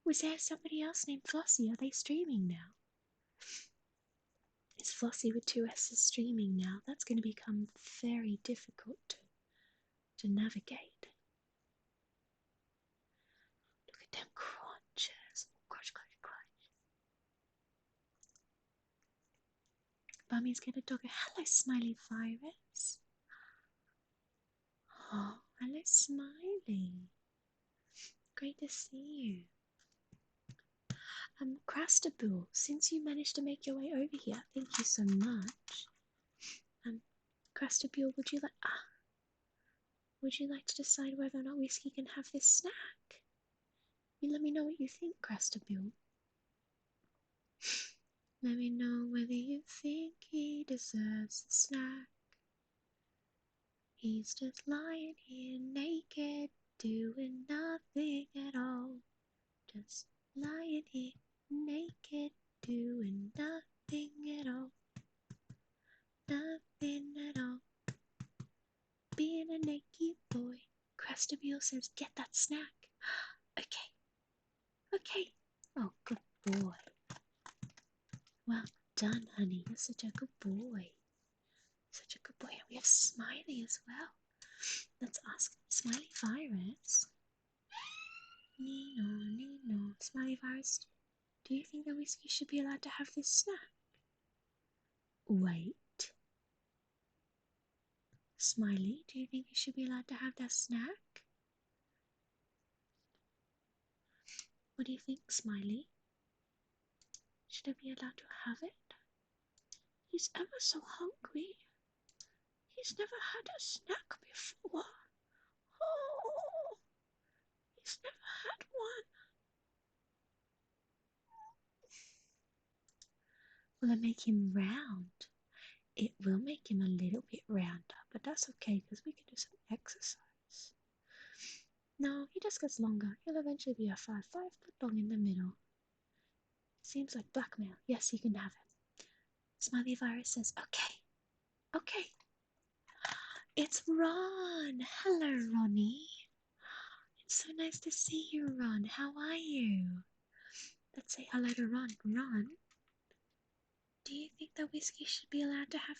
Was there somebody else named Flossie? Are they streaming now? Is Flossie with 2 S's streaming now? That's going to become very difficult to navigate. Look at them crunches. Crunch, crunch, crunch. Bummy's gonna dog a hello, Smiley Virus. Oh, hello, Smiley. Great to see you. Crastabool, since you managed to make your way over here, thank you so much. Crastabool, would you like to decide whether or not Whiskey can have this snack? You let me know what you think, Crastabool. Let me know whether you think he deserves the snack. He's just lying here naked, doing nothing at all. Just lying here naked, doing nothing at all. Nothing at all. Being a naked boy. Crastabool says, get that snack. Okay. Okay. Oh, good boy. Well done, honey. You're such a good boy. Such a good boy. And we have Smiley as well. Let's ask Smiley Virus. Nino. Smiley Virus, do you think that Whiskey should be allowed to have this snack? Wait. Smiley, do you think he should be allowed to have that snack? What do you think, Smiley? Should I be allowed to have it? He's ever so hungry. He's never had a snack before. Oh, he's never had one. Will it make him round? It will make him a little bit rounder, but that's okay because we can do some exercise. No, he just gets longer. He'll eventually be a 5 foot long in the middle. Seems like blackmail. Yes, you can have it. Smiley Virus says, okay. Okay. It's Ron. Hello, Ronnie. It's so nice to see you, Ron. How are you? Let's say hello to Ron. Ron, do you think that Whiskey should be allowed to have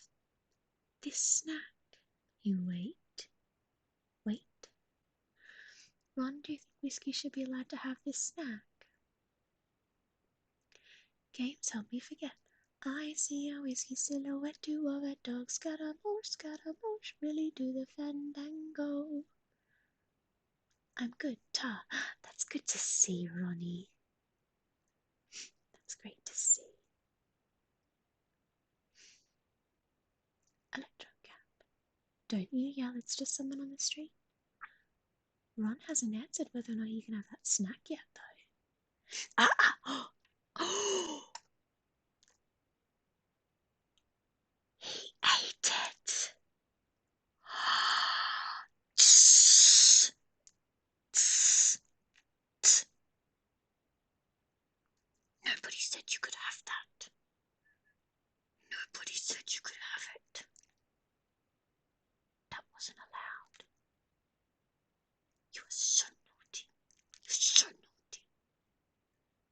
this snack? You wait. Wait. Ron, do you think Whiskey should be allowed to have this snack? Games help me forget. I see a whiskey silhouette, 2 of a dog, scaramouche, really do the fandango. I'm good, Ta. That's good to see, Ronnie. That's great to see. Electrocap. Don't you yell, it's just someone on the street. Ron hasn't answered whether or not you can have that snack yet, though. Ah! Oh! He ate it! Nobody said you could have that. Nobody said you could have it. That wasn't allowed. You were so naughty. You're so naughty.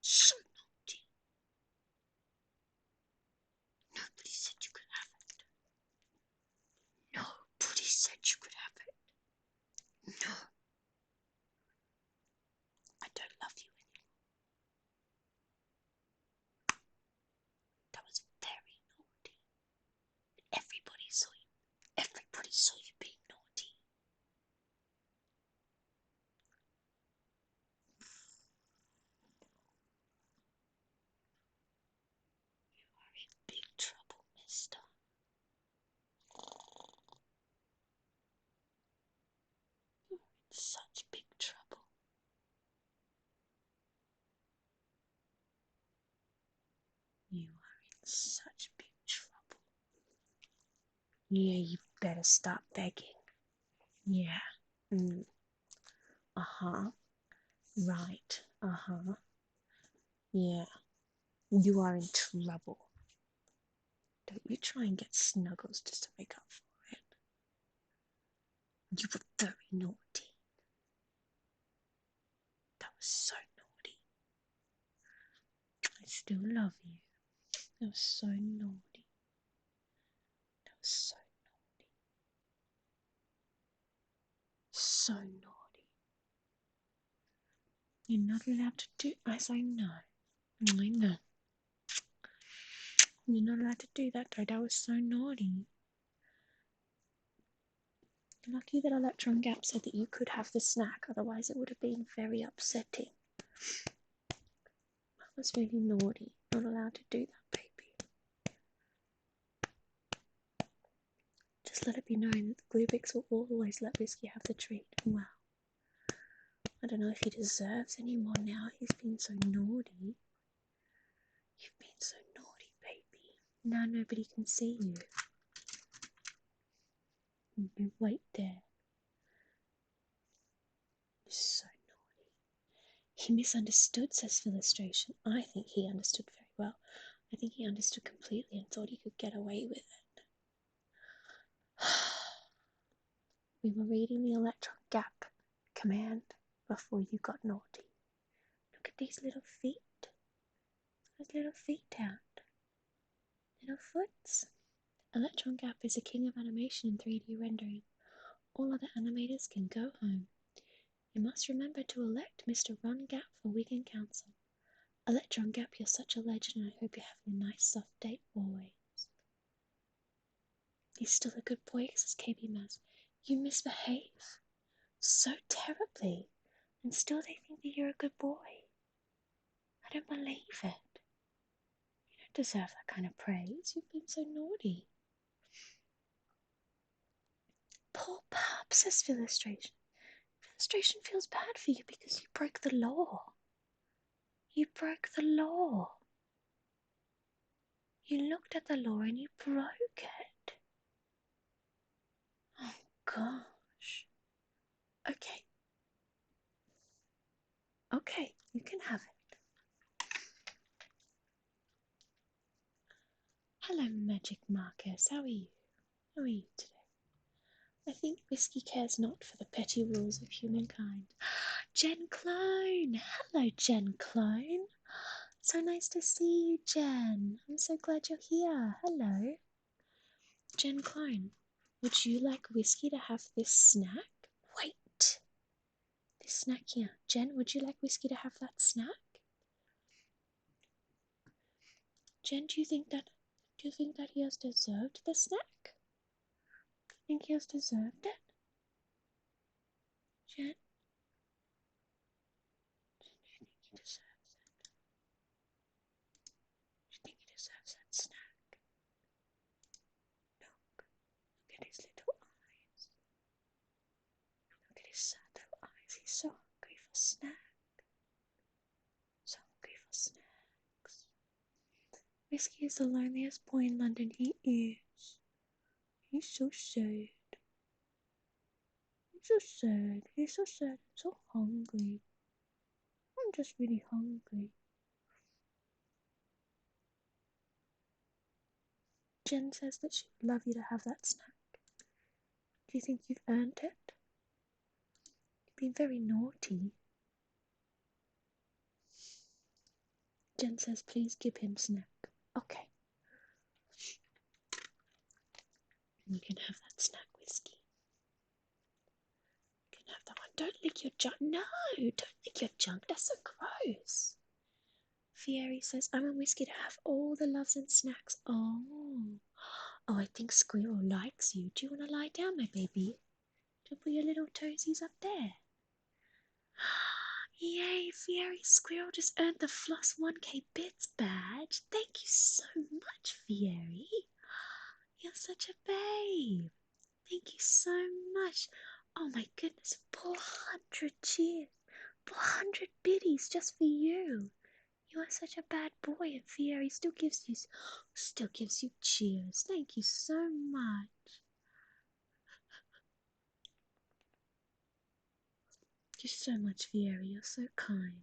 So naughty. Nobody said you could have it. Nobody said you could have it. No. I don't love you anymore. That was very naughty. Everybody saw you. Everybody saw you being naughty. You are in big trouble, mister. You're in such big trouble. You are in such big trouble. Yeah, you better stop begging. Yeah. Uh-huh. Right. Uh-huh. Yeah. You are in trouble. Don't you try and get Snuggles just to make up for it. You were very naughty. That was so naughty. I still love you. That was so naughty. That was so naughty. So naughty. You're not allowed to do as I know. I know. You're not allowed to do that though. That was so naughty. You're lucky that Electron Gap said that you could have the snack, otherwise it would have been very upsetting. was really naughty. Not allowed to do that, baby. Just let it be known that the Glubix will always let Whiskey have the treat. Wow. I don't know if he deserves any more now. He's been so naughty. You've been so naughty, baby. Now nobody can see you. You wait there. You're so naughty. He misunderstood, says Philistration. I think he understood very well. I think he understood completely and thought he could get away with it. We were reading the electron gap command before you got naughty. Look at these little feet. Those little feet out. Little foots. Electron Gap is a king of animation in 3D rendering. All other animators can go home. You must remember to elect Mr. Ron Gap for Weekend Council. Electron Gap, you're such a legend, and I hope you're having a nice soft day always. He's still a good boy, says KB Maz. You misbehave so terribly, and still they think that you're a good boy. I don't believe it. You don't deserve that kind of praise. You've been so naughty. Poor pup, says Philistration. Philistration feels bad for you because you broke the law. You broke the law. You looked at the law and you broke it. Oh, gosh. Okay. Okay, you can have it. Hello, Magic Marcus. How are you? How are you today? I think Whiskey cares not for the petty rules of humankind. Jen Clone! Hello, Jen Clone. So nice to see you, Jen. I'm so glad you're here. Hello. Jen Clone, would you like Whiskey to have this snack? Wait. This snack here. Jen, would you like Whiskey to have that snack? Jen, do you think that he has deserved the snack? Do you think he has deserved it? Jen? Do you think he deserves it? Do you think he deserves that snack? Look at his little eyes. Look at his sad little eyes. He's so hungry for snack. So hungry for snacks. Whiskey is the loneliest boy in London. He is. He's so sad. He's so sad. He's so sad and so hungry. I'm just really hungry. Jen says that she would love you to have that snack. Do you think you've earned it? You've been very naughty. Jen says please give him snack. Okay. You can have that snack, Whiskey. You can have that one. Don't lick your junk. No, don't lick your junk. That's so gross. Fieri says, I want Whiskey to have all the loves and snacks. Oh, I think Squirrel likes you. Do you want to lie down, my baby? Do you put your little toesies up there? Yay, Fieri Squirrel just earned the Floss 1K Bits badge. Thank you so much, Fieri. You're such a babe. Thank you so much. Oh my goodness, 400 cheers. 400 biddies just for you. You are such a bad boy, and Fieri still gives you cheers. Thank you so much. Thank you so much, Fieri. You're so kind.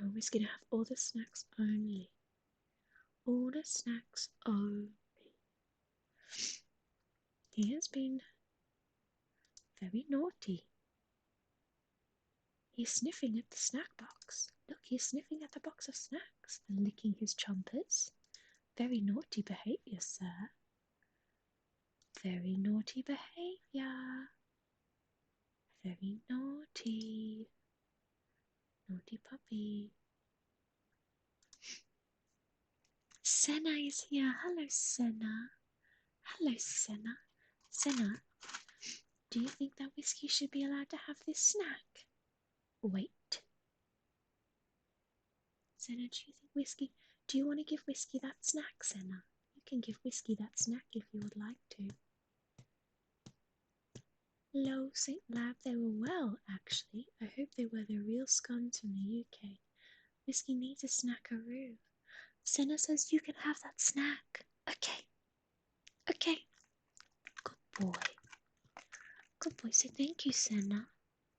I'm always gonna have all the snacks only. All the snacks only. He has been very naughty. He's sniffing at the snack box. Look, he's sniffing at the box of snacks and licking his chompers. Very naughty behaviour, sir. Very naughty behaviour. Very naughty. Naughty puppy. Senna is here. Hello, Senna. Hello, Senna. Senna, do you think that Whiskey should be allowed to have this snack? Wait. Senna, do you want to give Whiskey that snack, Senna? You can give Whiskey that snack if you would like to. Hello, St. Lab, they were well, actually. I hope they were the real scones from the UK. Whiskey needs a snackaroo. Senna says you can have that snack. Okay. Okay. Good boy. Good boy. Say thank you, Senna.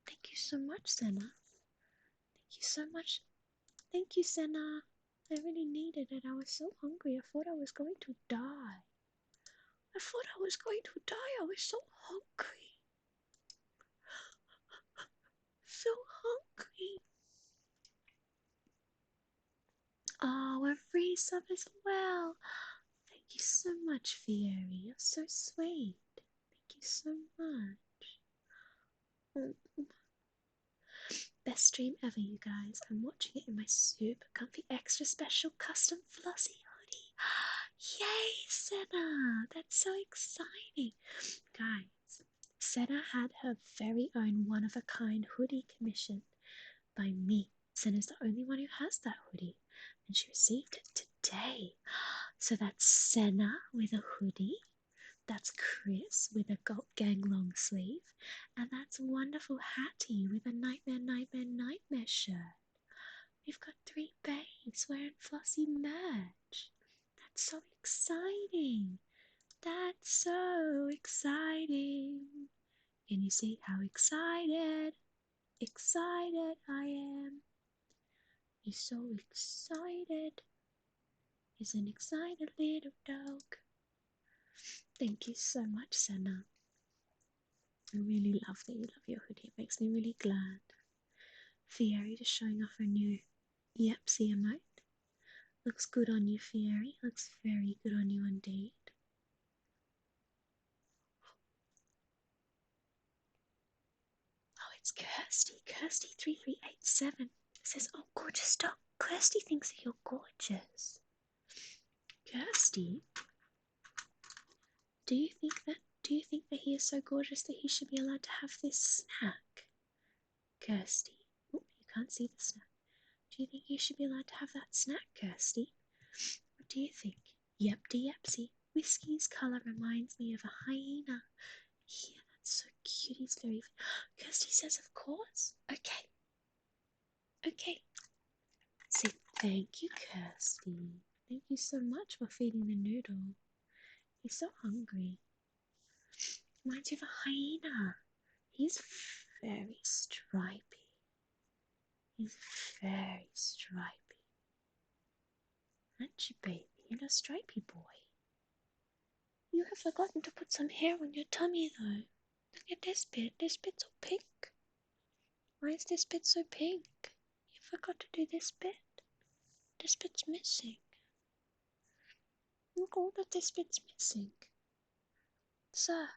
Thank you so much, Senna. Thank you so much. Thank you, Senna. I really needed it. I was so hungry. I thought I was going to die. I thought I was going to die. I was so hungry. So hungry. Oh, a free sub as well. Thank you so much, Fieri. You're so sweet. Thank you so much. Best stream ever, you guys. I'm watching it in my super comfy, extra special custom flossy hoodie. Yay, Senna! That's so exciting. Guys, Senna had her very own one-of-a-kind hoodie commissioned by me. Senna's the only one who has that hoodie, and she received it today. So that's Senna with a hoodie. That's Chris with a Gulp Gang long sleeve. And that's wonderful Hattie with a Nightmare shirt. We've got 3 babes wearing flossy merch. That's so exciting. That's so exciting. Can you see how excited I am? He's so excited. He's an excited little dog. Thank you so much, Senna. I really love that you love your hoodie. It makes me really glad. Fieri just showing off her new Yepsy emote. Looks good on you, Fieri. Looks very good on you indeed. Oh, it's Kirsty. Kirsty3387 says, "Oh, gorgeous dog." Kirsty thinks that you're gorgeous. Kirsty, do you think that he is so gorgeous that he should be allowed to have this snack? Kirsty. Oh, you can't see the snack. Do you think you should be allowed to have that snack, Kirsty? What do you think? Yepsy. Whiskey's colour reminds me of a hyena. Yeah, that's so cute. He's very... Kirsty says, of course. Okay. Say thank you, Kirsty. Thank you so much for feeding the noodle. He's so hungry. Reminds you of a hyena. He's very stripy. He's very stripy. Aren't you, baby? You're a stripy boy. You have forgotten to put some hair on your tummy, though. Look at this bit. This bit's so pink. Why is this bit so pink? You forgot to do this bit. This bit's missing. Look, all of this bit's missing. Sir,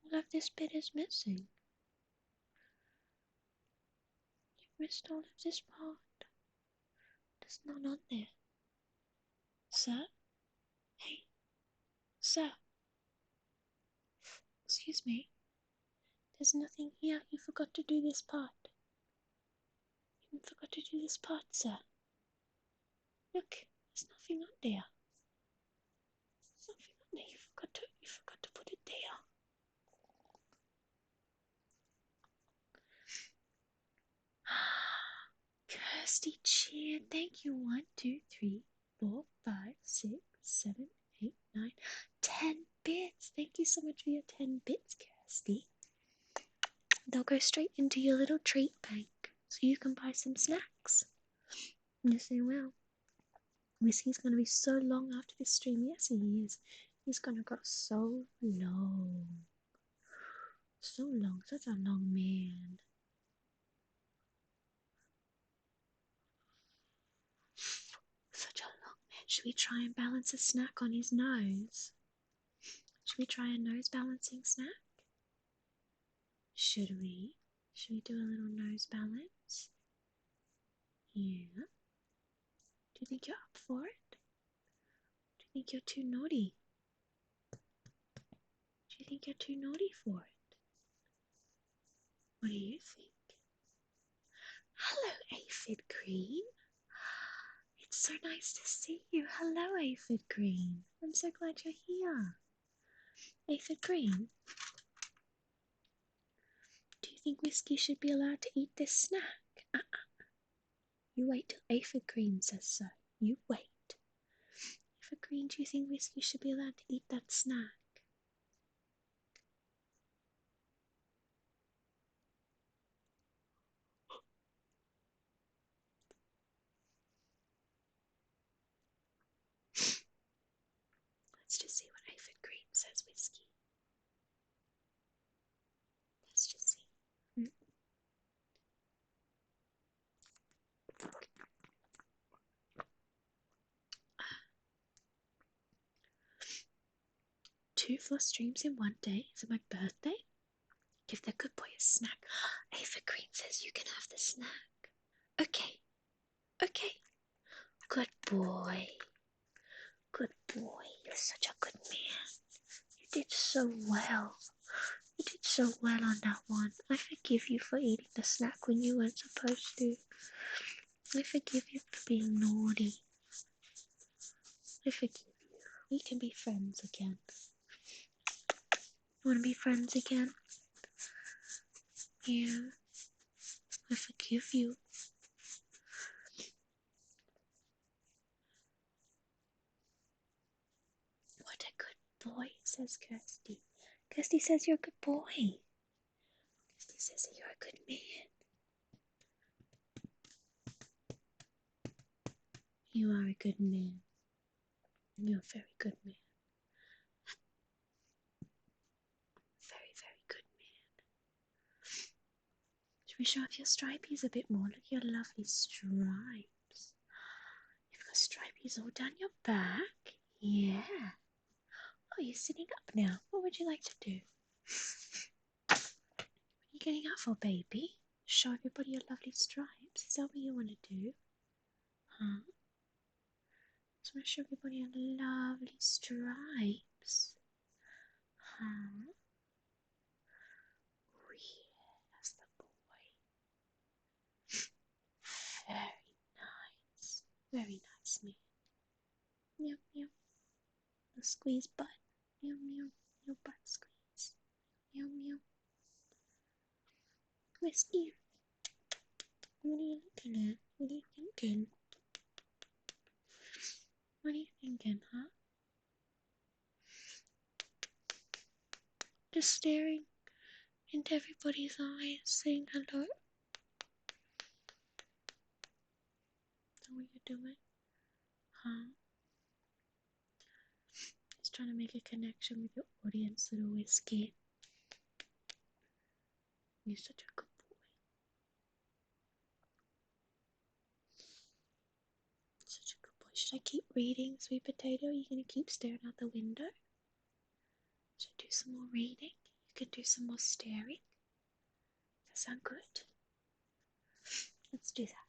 all of this bit is missing. You've missed all of this part. There's none on there. Sir? Hey, sir. Excuse me. There's nothing here. You forgot to do this part. You forgot to do this part, sir. Look, there's nothing on there. There's nothing on there. You forgot to put it there. Kirsty cheer. Thank you. 1, 2, 3, 4, 5, 6, 7, 8, 9, 10 bits. Thank you so much for your 10 bits, Kirsty. They'll go straight into your little treat bank so you can buy some snacks. Yes, they will. Whiskey's going to be so long after this stream. Yes, he is. He's going to go so long. So long. Such a long man. Such a long man. Should we try and balance a snack on his nose? Should we try a nose balancing snack? Should we? Should we do a little nose balance? Yeah. Do you think you're up for it? Do you think you're too naughty? Do you think you're too naughty for it? What do you think? Hello, Aphid Green. It's so nice to see you. Hello, Aphid Green. I'm so glad you're here. Aphid Green, do you think Whiskey should be allowed to eat this snack? You wait till Aphid Green says so. You wait. Aphid Green, do you think Whiskey should be allowed to eat that snack? Let's just see what Aphid Green says, Whiskey. Let's just see. 2 floss streams in one day. Is it my birthday? Give the good boy a snack. Aphid Green says you can have the snack. Okay. Okay. Good boy. Good boy. You're such a good man. You did so well. You did so well on that one. I forgive you for eating the snack when you weren't supposed to. I forgive you for being naughty. I forgive you. We can be friends again. You want to be friends again? Yeah. I forgive you. What a good boy, says Kirsty. Kirsty says you're a good boy. Kirsty says that you're a good man. You are a good man. You're a very good man. Very, very good man. Should we show off your stripies a bit more? Look at your lovely stripes. You've got stripies all down your back. Yeah. Oh, you're sitting up now. What would you like to do? What are you getting up for, baby? Show everybody your lovely stripes. Is that what you want to do? Huh? Just want to show everybody your lovely stripes. Huh? Oh, yeah, that's the boy. Very nice. Very nice, man. Meow, meow. The squeeze butt. Meow, meow. Your butt squeeze. Meow, meow. Whiskey. What are you looking at? What are you thinking? What are you thinking, huh? Just staring into everybody's eyes, saying hello. Is that what you're doing? Huh? Just trying to make a connection with your audience, little Whiskey. You're such a good boy. Such a good boy. Should I keep reading, sweet potato? Are you going to keep staring out the window? Should I do some more reading? You can do some more staring. Does that sound good? Let's do that.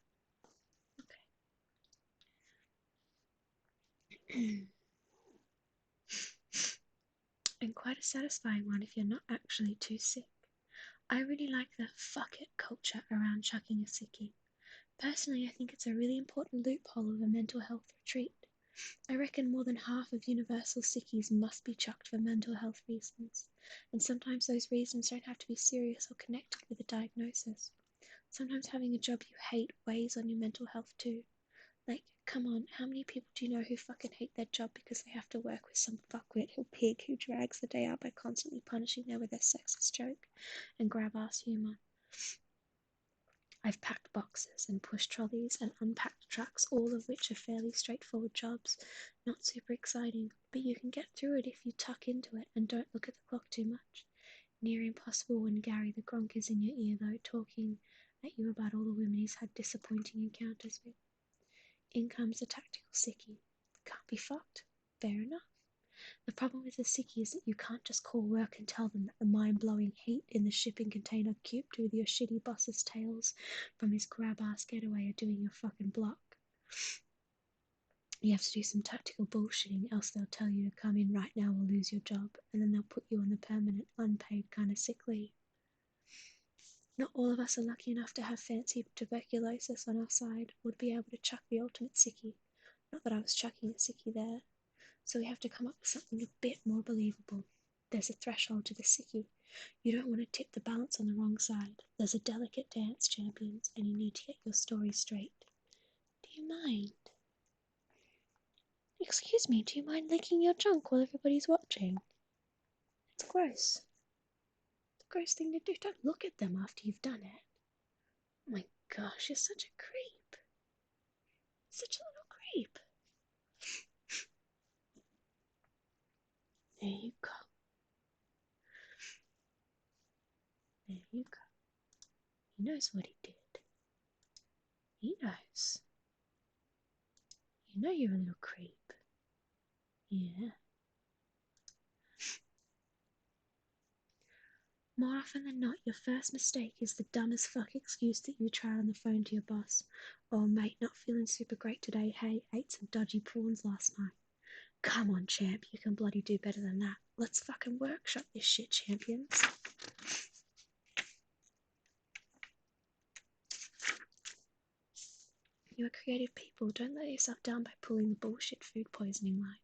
Okay. And quite a satisfying one if you're not actually too sick. I really like the fuck it culture around chucking a sickie. Personally, I think it's a really important loophole of a mental health retreat. I reckon more than half of universal sickies must be chucked for mental health reasons, and sometimes those reasons don't have to be serious or connected with a diagnosis. Sometimes having a job you hate weighs on your mental health too. Like, come on, how many people do you know who fucking hate their job because they have to work with some fuckwit or pig who drags the day out by constantly punishing them with their sexist joke and grab-ass humour? I've packed boxes and pushed trolleys and unpacked trucks, all of which are fairly straightforward jobs, not super exciting, but you can get through it if you tuck into it and don't look at the clock too much. Near impossible when Gary the Gronk is in your ear though, talking at you about all the women he's had disappointing encounters with. In comes a tactical sickie. Can't be fucked. Fair enough. The problem with the sickie is that you can't just call work and tell them that the mind-blowing heat in the shipping container cubed with your shitty boss's tales from his grab-ass getaway are doing your fucking block. You have to do some tactical bullshitting, else they'll tell you to come in right now or lose your job, and then they'll put you on the permanent, unpaid kind of sick leave. Not all of us are lucky enough to have fancy tuberculosis on our side or to be able to chuck the ultimate sickie. Not that I was chucking a sickie there. So we have to come up with something a bit more believable. There's a threshold to the sickie. You don't want to tip the balance on the wrong side. There's a delicate dance, champions, and you need to get your story straight. Do you mind? Excuse me, do you mind licking your junk while everybody's watching? It's gross. It's a gross thing to do. Don't look at them after you've done it. Oh my gosh, you're such a creep. Such a little creep. There you go. There you go. He knows what he did. He knows. You know you're a little creep. Yeah. More often than not, your first mistake is the dumb as fuck excuse that you try on the phone to your boss. Oh, mate, not feeling super great today. Hey, ate some dodgy prawns last night. Come on, champ, you can bloody do better than that. Let's fucking workshop this shit, champions. You are creative people. Don't let yourself down by pulling the bullshit food poisoning line.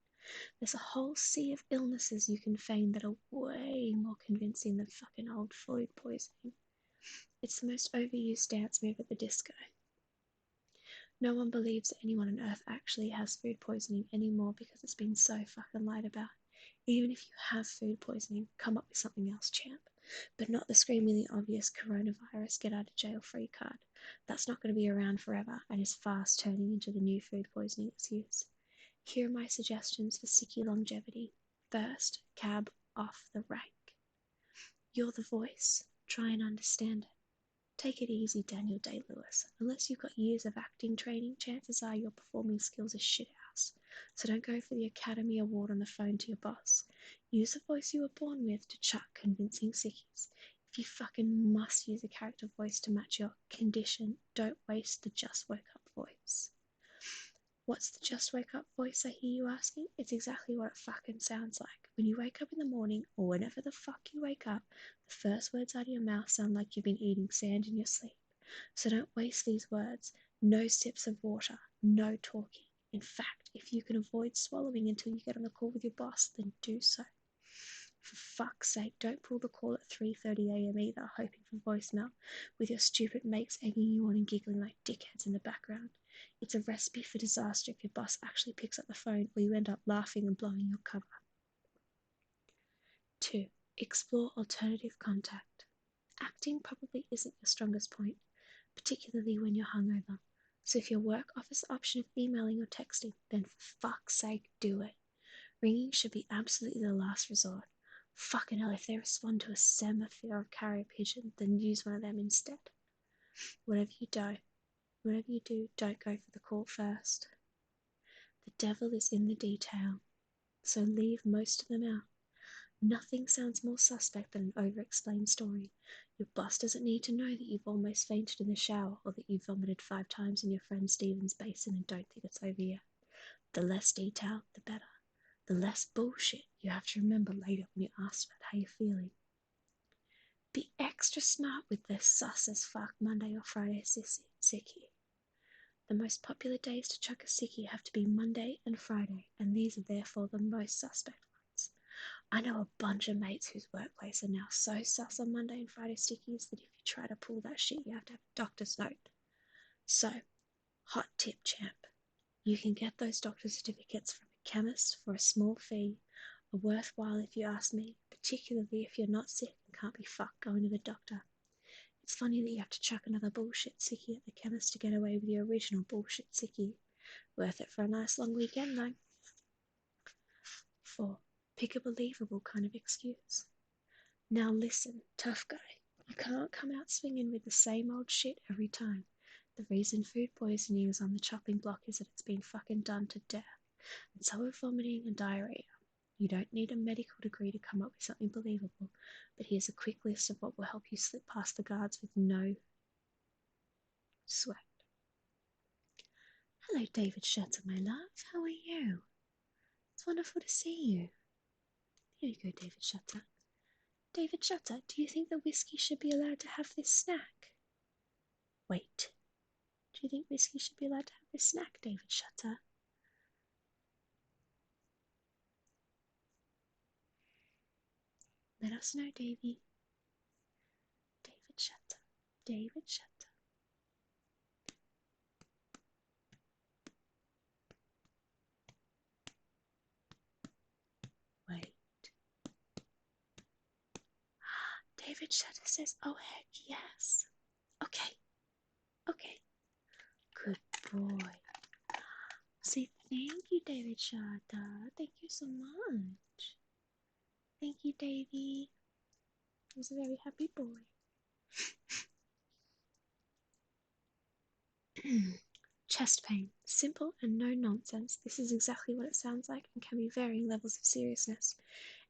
There's a whole sea of illnesses you can feign that are way more convincing than fucking old food poisoning. It's the most overused dance move at the disco. No one believes that anyone on Earth actually has food poisoning anymore because it's been so fucking lied about. Even if you have food poisoning, come up with something else, champ. But not the screamingly obvious coronavirus get out of jail free card. That's not going to be around forever and is fast turning into the new food poisoning excuse. Here are my suggestions for sickie longevity. First, cab off the rank. You're the voice. Try and understand it. Take it easy, Daniel Day-Lewis. Unless you've got years of acting training, chances are your performing skills are shithouse. So don't go for the Academy Award on the phone to your boss. Use the voice you were born with to chuck convincing sickies. If you fucking must use a character voice to match your condition, don't waste the just woke up voice. What's the just wake up voice, I hear you asking? It's exactly what it fucking sounds like. When you wake up in the morning, or whenever the fuck you wake up, the first words out of your mouth sound like you've been eating sand in your sleep. So don't waste these words. No sips of water. No talking. In fact, if you can avoid swallowing until you get on the call with your boss, then do so. For fuck's sake, don't pull the call at 3:30 a.m. either, hoping for voicemail, with your stupid mates egging you on and giggling like dickheads in the background. It's a recipe for disaster if your boss actually picks up the phone or you end up laughing and blowing your cover. 2. Explore alternative contact. Acting probably isn't your strongest point, particularly when you're hungover. So if your work offers the option of emailing or texting, then for fuck's sake, do it. Ringing should be absolutely the last resort. Fucking hell, if they respond to a semaphore or carrier pigeon, then use one of them instead. Whatever you do, don't go for the call first. The devil is in the detail, so leave most of them out. Nothing sounds more suspect than an over-explained story. Your boss doesn't need to know that you've almost fainted in the shower or that you vomited 5 times in your friend Steven's basin and don't think it's over yet. The less detail, the better. The less bullshit you have to remember later when you're asked about how you're feeling. Be extra smart with this sus as fuck Monday or Friday sickie. The most popular days to chuck a sickie have to be Monday and Friday, and these are therefore the most suspect ones. I know a bunch of mates whose workplace are now so sus on Monday and Friday stickies that if you try to pull that shit, you have to have a doctor's note. So, hot tip, champ. You can get those doctor certificates from a chemist for a small fee, worthwhile if you ask me, particularly if you're not sick and can't be fucked going to the doctor. It's funny that you have to chuck another bullshit sickie at the chemist to get away with the original bullshit sickie. Worth it for a nice long weekend though. 4. Pick a believable kind of excuse. Now listen, tough guy. You can't come out swinging with the same old shit every time. The reason food poisoning is on the chopping block is that it's been fucking done to death. And so are vomiting and diarrhea. You don't need a medical degree to come up with something believable, but here's a quick list of what will help you slip past the guards with no sweat. Hello, David Shutter, my love. How are you? It's wonderful to see you. Here you go, David Shutter. David Shutter, do you think that Whiskey should be allowed to have this snack? Wait. Do you think Whiskey should be allowed to have this snack, David Shutter? Let us know, Davy. David Shutter. David Shutter. Wait. David Shutter says, oh heck yes. Okay. Okay. Good boy. Say thank you, David Shutter. Thank you so much. Thank you, Davy. He's a very happy boy. Chest pain. Simple and no nonsense. This is exactly what it sounds like and can be varying levels of seriousness.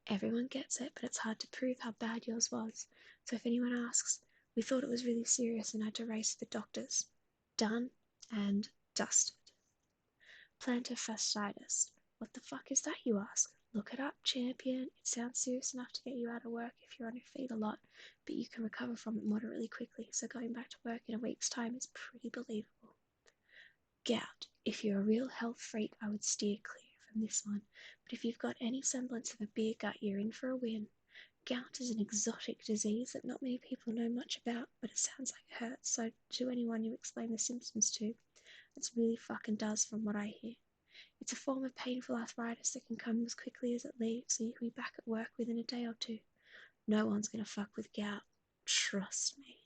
Everyone gets it, but it's hard to prove how bad yours was. So if anyone asks, we thought it was really serious and had to race to the doctors. Done and dusted. Plantar fasciitis. What the fuck is that, you ask? Look it up, champion. It sounds serious enough to get you out of work if you're on your feet a lot, but you can recover from it moderately quickly, so going back to work in a week's time is pretty believable. Gout. If you're a real health freak, I would steer clear from this one, but if you've got any semblance of a beer gut, you're in for a win. Gout is an exotic disease that not many people know much about, but it sounds like it hurts, so to anyone you explain the symptoms to, it really fucking does from what I hear. It's a form of painful arthritis that can come as quickly as it leaves, so you can be back at work within a day or two. No one's going to fuck with gout. Trust me.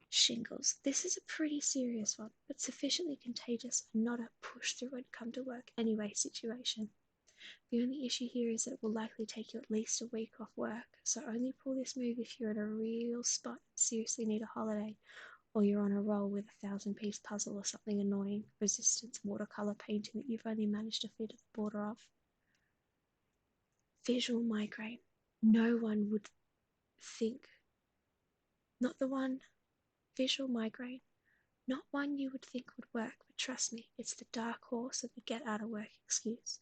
Shingles. This is a pretty serious one, but sufficiently contagious and not a push through and come to work anyway situation. The only issue here is that it will likely take you at least a week off work, so only pull this move if you're in a real spot and seriously need a holiday, or you're on a roll with a 1,000-piece puzzle or something annoying, resistance watercolour painting that you've only managed to fit at the border of. Visual migraine. No one would think, not the one, visual migraine. Not one you would think would work, but trust me, it's the dark horse of the get out of work excuse,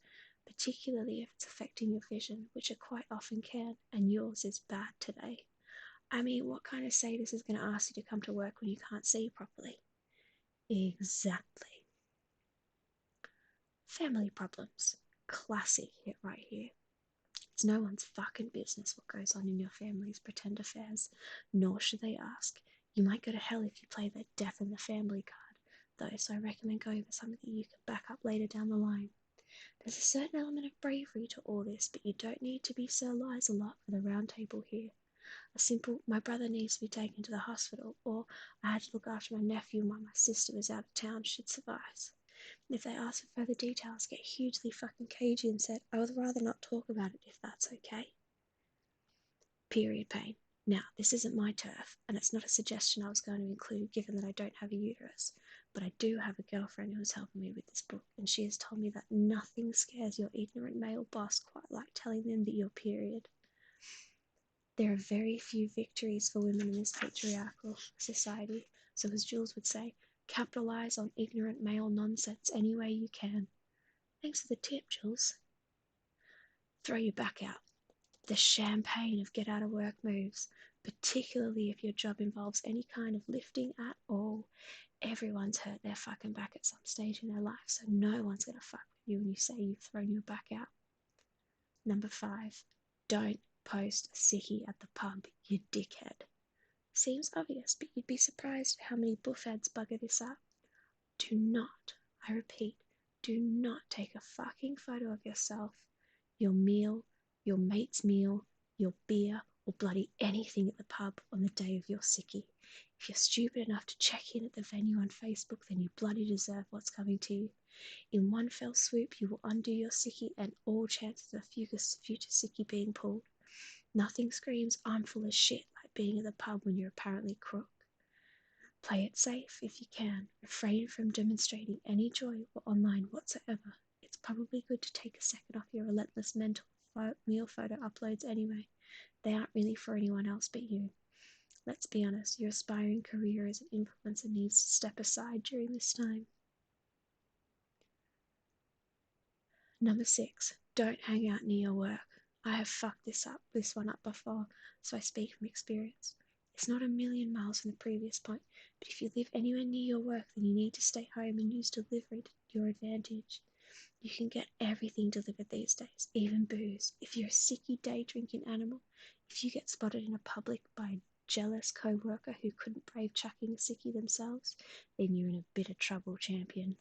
particularly if it's affecting your vision, which it quite often can, and yours is bad today. I mean, what kind of sadist is going to ask you to come to work when you can't see properly? Exactly. Family problems. Classic hit right here. It's no one's fucking business what goes on in your family's pretend affairs, nor should they ask. You might go to hell if you play the death in the family card, though, so I recommend going for something that you can back up later down the line. There's a certain element of bravery to all this, but you don't need to be Sir Lies-a-Lot for the round table here. A simple, my brother needs to be taken to the hospital, or I had to look after my nephew while my sister was out of town should suffice. And if they ask for further details, get hugely fucking cagey and said, I would rather not talk about it if that's okay. Period pain. Now, this isn't my turf, and it's not a suggestion I was going to include given that I don't have a uterus, but I do have a girlfriend who is helping me with this book, and she has told me that nothing scares your ignorant male boss quite like telling them that you're period. There are very few victories for women in this patriarchal society, so as Jules would say, capitalize on ignorant male nonsense any way you can. Thanks for the tip, Jules. Throw your back out. The champagne of get out of work moves, particularly if your job involves any kind of lifting at all. Everyone's hurt their fucking back at some stage in their life, so no one's going to fuck with you when you say you've thrown your back out. Number 5, don't post a sickie at the pub, you dickhead. Seems obvious, but you'd be surprised at how many buffheads bugger this up. Do not, I repeat, do not take a fucking photo of yourself, your meal, your mate's meal, your beer, or bloody anything at the pub on the day of your sickie. If you're stupid enough to check in at the venue on Facebook, then you bloody deserve what's coming to you. In one fell swoop, you will undo your sickie and all chances of future sickie being pulled. Nothing screams I'm full of shit like being at the pub when you're apparently crook. Play it safe if you can. Refrain from demonstrating any joy or online whatsoever. It's probably good to take a second off your relentless mental meal photo uploads anyway. They aren't really for anyone else but you. Let's be honest, your aspiring career as an influencer needs to step aside during this time. Number 6, don't hang out near your work. I have fucked this one up before, so I speak from experience. It's not a million miles from the previous point, but if you live anywhere near your work, then you need to stay home and use delivery to your advantage. You can get everything delivered these days, even booze. If you're a sicky day drinking animal, if you get spotted in a public by a jealous co-worker who couldn't brave chucking a sickie themselves, then you're in a bit of trouble, champion.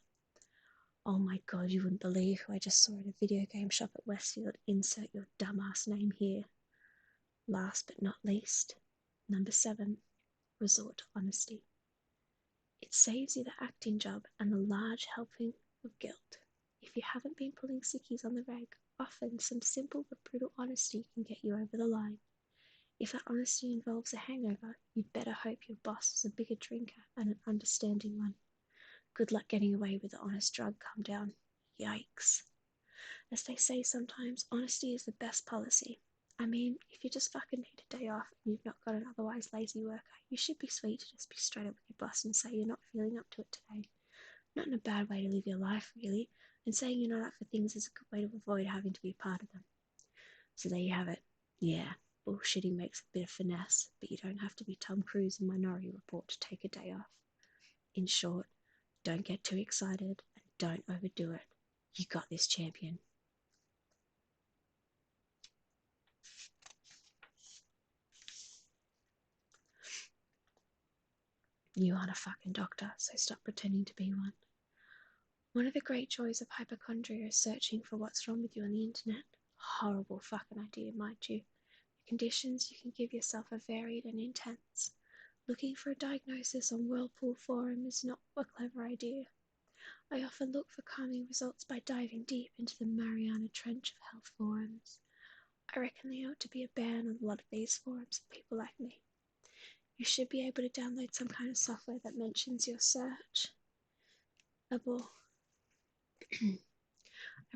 Oh my god, you wouldn't believe who I just saw at a video game shop at Westfield. Insert your dumbass name here. Last but not least, number 7, resort to honesty. It saves you the acting job and the large helping of guilt. If you haven't been pulling sickies on the reg, often some simple but brutal honesty can get you over the line. If that honesty involves a hangover, you'd better hope your boss is a bigger drinker and an understanding one. Good luck getting away with the honest drug come down. Yikes. As they say sometimes, honesty is the best policy. I mean, if you just fucking need a day off and you've not got an otherwise lazy worker, you should be sweet to just be straight up with your boss and say you're not feeling up to it today. Not in a bad way to live your life, really, and saying you're not up for things is a good way to avoid having to be part of them. So there you have it. Yeah, bullshitting makes a bit of finesse, but you don't have to be Tom Cruise in Minority Report to take a day off. In short, don't get too excited and don't overdo it. You got this, champion. You aren't a fucking doctor, so stop pretending to be one. One of the great joys of hypochondria is searching for what's wrong with you on the internet. Horrible fucking idea, mind you. The conditions you can give yourself are varied and intense. Looking for a diagnosis on Whirlpool Forum is not a clever idea. I often look for calming results by diving deep into the Mariana Trench of health forums. I reckon there ought to be a ban on a lot of these forums of people like me. You should be able to download some kind of software that mentions your search. I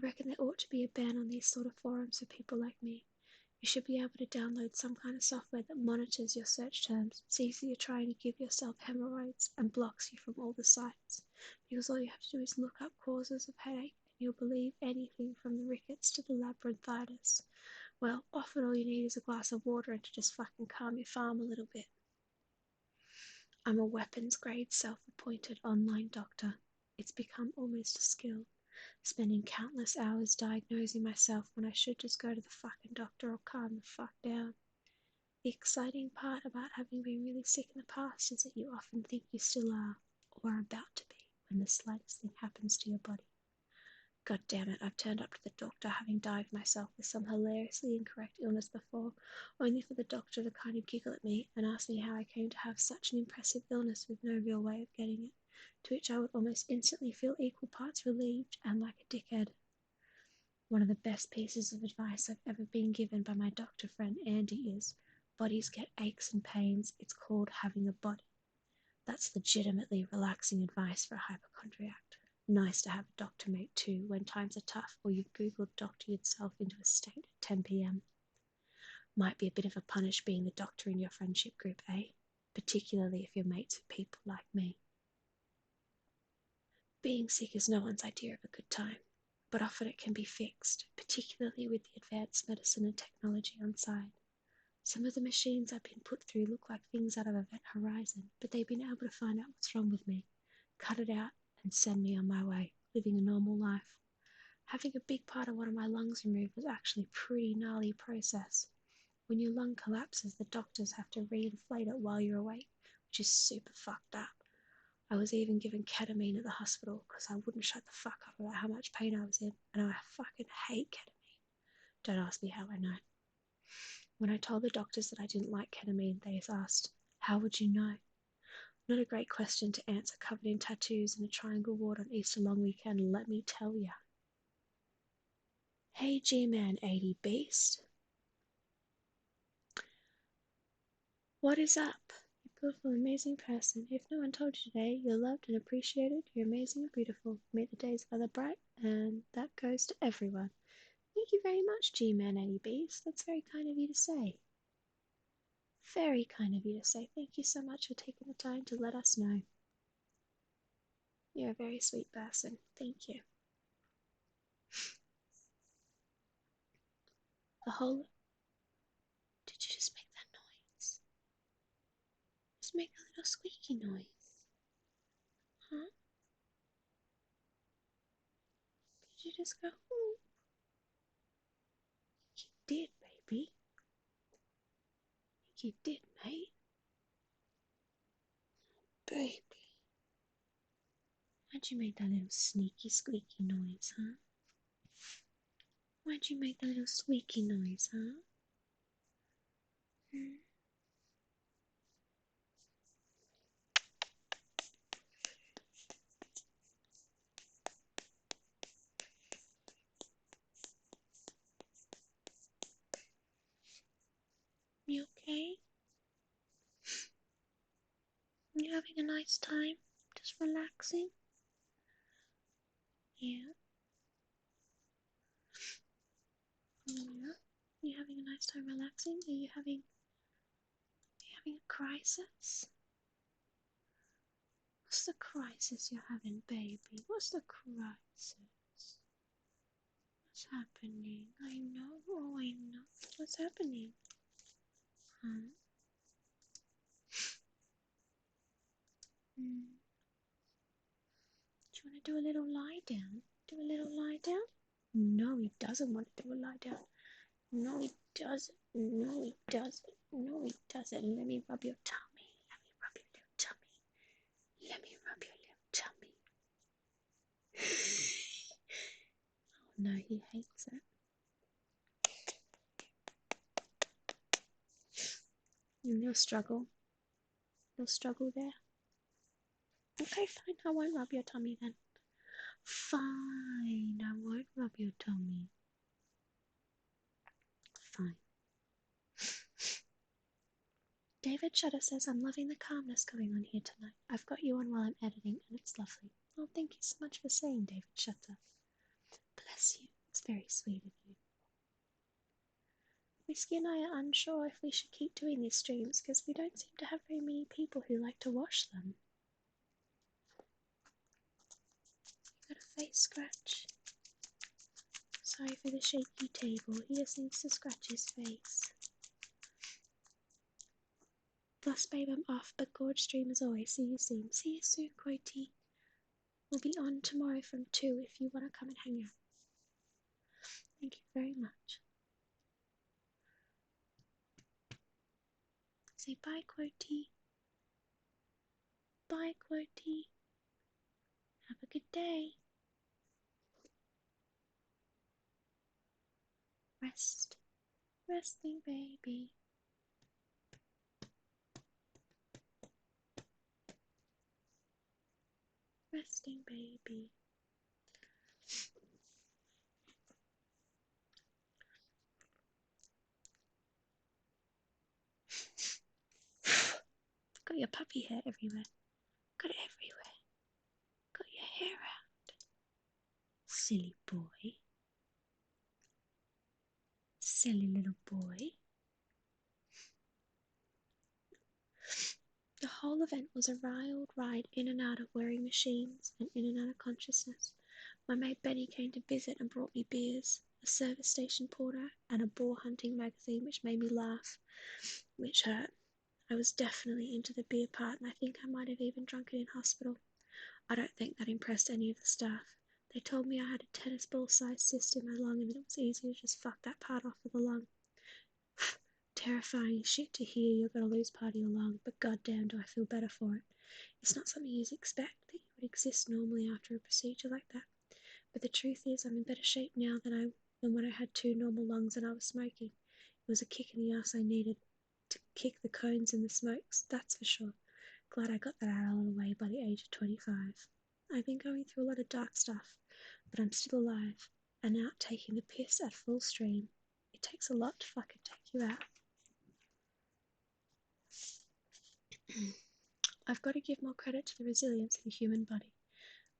reckon there ought to be a ban on these sort of forums for people like me. You should be able to download some kind of software that monitors your search terms, sees that you're trying to give yourself hemorrhoids, and blocks you from all the sites. Because all you have to do is look up causes of headache, and you'll believe anything from the rickets to the labyrinthitis. Well, often all you need is a glass of water and to just fucking calm your farm a little bit. I'm a weapons-grade self-appointed online doctor. It's become almost a skill, spending countless hours diagnosing myself when I should just go to the fucking doctor or calm the fuck down. The exciting part about having been really sick in the past is that you often think you still are, or are about to be, when the slightest thing happens to your body. God damn it, I've turned up to the doctor having diagnosed myself with some hilariously incorrect illness before, only for the doctor to kind of giggle at me and ask me how I came to have such an impressive illness with no real way of getting it, to which I would almost instantly feel equal parts relieved and like a dickhead. One of the best pieces of advice I've ever been given by my doctor friend Andy is, bodies get aches and pains, it's called having a body. That's legitimately relaxing advice for a hypochondriac. Nice to have a doctor mate too when times are tough or you've googled doctor yourself into a state at 10 p.m. Might be a bit of a punish being the doctor in your friendship group, eh? Particularly if you're mates with people like me. Being sick is no one's idea of a good time, but often it can be fixed, particularly with the advanced medicine and technology on side. Some of the machines I've been put through look like things out of Event Horizon, but they've been able to find out what's wrong with me, cut it out, and send me on my way, living a normal life. Having a big part of one of my lungs removed was actually a pretty gnarly process. When your lung collapses, the doctors have to reinflate it while you're awake, which is super fucked up. I was even given ketamine at the hospital because I wouldn't shut the fuck up about how much pain I was in, and I fucking hate ketamine. Don't ask me how I know. When I told the doctors that I didn't like ketamine, they asked, "How would you know?" Not a great question to answer covered in tattoos and a triangle ward on Easter long weekend, let me tell ya. Hey G-Man 80 Beast. What is up? You beautiful, amazing person. If no one told you today, you're loved and appreciated, you're amazing and beautiful. May the days of other bright, and that goes to everyone. Thank you very much, G-Man 80 Beast. That's very kind of you to say. Very kind of you to say. Thank you so much for taking the time to let us know. You're a very sweet person. Thank you. The whole. Did you just make that noise? Just make a little squeaky noise. Huh? Did you just go, ooh? You did, baby. You did, mate. Baby. Why'd you make that little sneaky squeaky noise, huh? Why'd you make that little squeaky noise, huh? Hmm? You okay? You having a nice time? Just relaxing? Yeah. Yeah. You having a nice time relaxing? Are you having a crisis? What's the crisis you're having, baby? What's the crisis? What's happening? I know. Oh, I know. What's happening? Huh? Mm. Do you want to do a little lie down? Do a little lie down? No, he doesn't want to do a lie down. No, he doesn't. No, he doesn't. No, he doesn't. Let me rub your tummy. Let me rub your little tummy. Let me rub your little tummy. Oh no, he hates it. And you'll struggle. You'll struggle there. Okay, fine. I won't rub your tummy then. Fine. I won't rub your tummy. Fine. David Shutter says, I'm loving the calmness going on here tonight. I've got you on while I'm editing, and it's lovely. Oh, thank you so much for saying, David Shutter. Bless you. It's very sweet of you. Whiskey and I are unsure if we should keep doing these streams because we don't seem to have very many people who like to watch them. Got a face scratch. Sorry for the shaky table. He just needs to scratch his face. Thus, babe, I'm off, but gorge stream as always. See you soon. See you soon, Quoty. We'll be on tomorrow from 2 if you want to come and hang out. Thank you very much. Say bye, Quoty. Bye, Quoty. Have a good day. Rest. Resting, baby. Resting, baby. Got your puppy hair everywhere. Got it everywhere. Got your hair out. Silly boy. Silly little boy. The whole event was a wild ride in and out of wearing machines and in and out of consciousness. My mate Benny came to visit and brought me beers, a service station porter, and a boar hunting magazine which made me laugh, which hurt. I was definitely into the beer part, and I think I might have even drunk it in hospital. I don't think that impressed any of the staff. They told me I had a tennis ball-sized cyst in my lung and that it was easy to just fuck that part off with a lung. Terrifying shit to hear you're going to lose part of your lung, but goddamn do I feel better for it. It's not something you'd expect that you would exist normally after a procedure like that. But the truth is I'm in better shape now than when I had 2 normal lungs and I was smoking. It was a kick in the ass I needed to kick the cones and the smokes, that's for sure. Glad I got that out of the way by the age of 25. I've been going through a lot of dark stuff, but I'm still alive, and out taking the piss at full stream. It takes a lot to fucking take you out. I've got to give more credit to the resilience of the human body.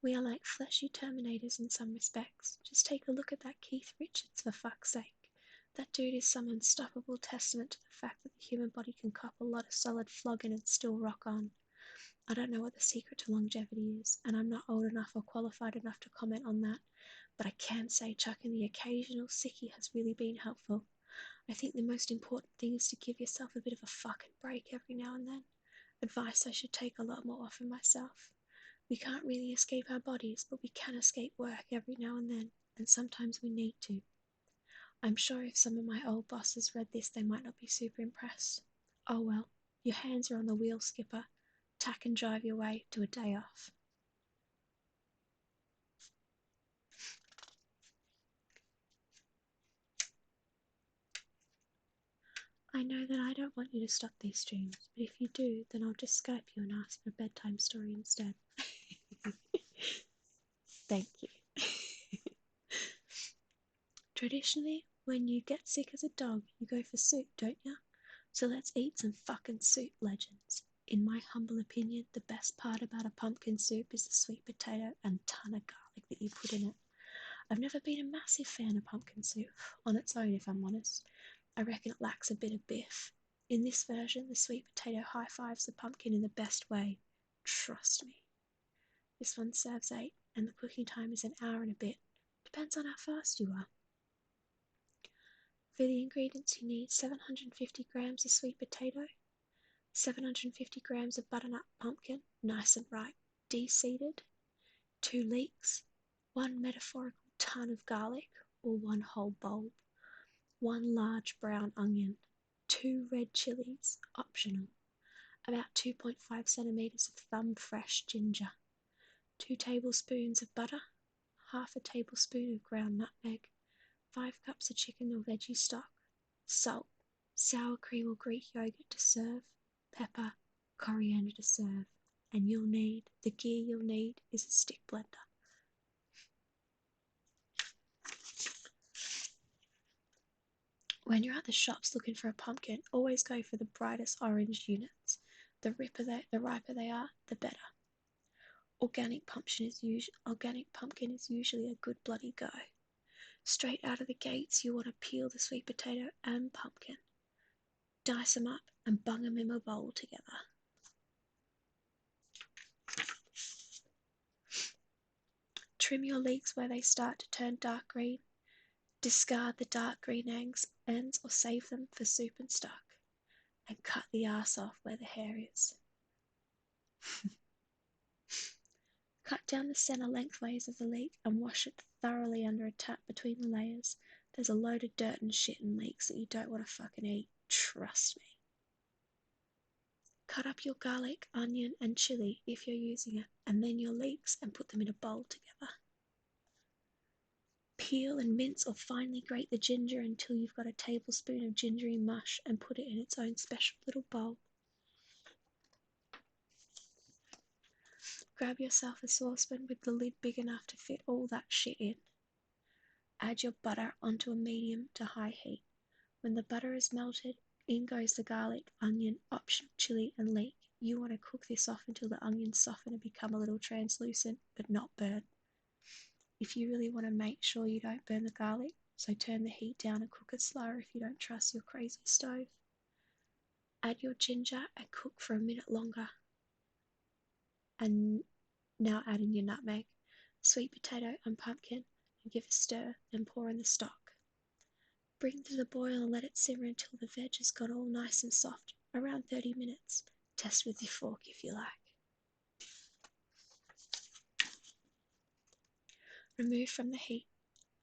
We are like fleshy terminators in some respects. Just take a look at that Keith Richards, for fuck's sake. That dude is some unstoppable testament to the fact that the human body can cop a lot of solid flogging and still rock on. I don't know what the secret to longevity is, and I'm not old enough or qualified enough to comment on that, but I can say chucking the occasional sickie has really been helpful. I think the most important thing is to give yourself a bit of a fucking break every now and then. Advice I should take a lot more often myself. We can't really escape our bodies, but we can escape work every now and then, and sometimes we need to. I'm sure if some of my old bosses read this, they might not be super impressed. Oh well, your hands are on the wheel, Skipper. Tack and drive your way to a day off. I know that I don't want you to stop these streams, but if you do, then I'll just Skype you and ask for a bedtime story instead. Thank you. Traditionally, when you get sick as a dog, you go for soup, don't you? So let's eat some fucking soup, legends. In my humble opinion, the best part about a pumpkin soup is the sweet potato and ton of garlic that you put in it. I've never been a massive fan of pumpkin soup, on its own if I'm honest. I reckon it lacks a bit of biff. In this version, the sweet potato high-fives the pumpkin in the best way. Trust me. This one serves 8, and the cooking time is an hour and a bit. Depends on how fast you are. For the ingredients, you need 750 grams of sweet potato, 750 grams of butternut pumpkin, nice and ripe, de-seeded, 2 leeks, 1 metaphorical ton of garlic or 1 whole bulb, 1 large brown onion, 2 red chilies, optional, about 2.5 centimeters of thumb fresh ginger, 2 tablespoons of butter, half a tablespoon of ground nutmeg, 5 cups of chicken or veggie stock, salt, sour cream or Greek yogurt to serve, pepper, coriander to serve, and the gear you'll need is a stick blender. When you're at the shops looking for a pumpkin, always go for the brightest orange units. The riper they are, the better. Organic pumpkin is usually a good bloody go. Straight out of the gates, you want to peel the sweet potato and pumpkin. Dice them up and bung them in a bowl together. Trim your leeks where they start to turn dark green. Discard the dark green ends or save them for soup and stock. And cut the arse off where the hair is. Cut down the centre lengthways of the leek and wash it thoroughly under a tap between the layers. There's a load of dirt and shit in leeks that you don't want to fucking eat. Trust me. Cut up your garlic, onion and chili if you're using it, and then your leeks and put them in a bowl together. Peel and mince or finely grate the ginger until you've got a tablespoon of gingery mush and put it in its own special little bowl. Grab yourself a saucepan with the lid big enough to fit all that shit in. Add your butter onto a medium to high heat. When the butter is melted, in goes the garlic, onion, optional chili and leek. You want to cook this off until the onions soften and become a little translucent, but not burnt. If you really want to make sure you don't burn the garlic, so turn the heat down and cook it slower if you don't trust your crazy stove. Add your ginger and cook for a minute longer. And now add in your nutmeg, sweet potato and pumpkin and give a stir, then pour in the stock. Bring to the boil and let it simmer until the veg has got all nice and soft, around 30 minutes. Test with your fork if you like. Remove from the heat.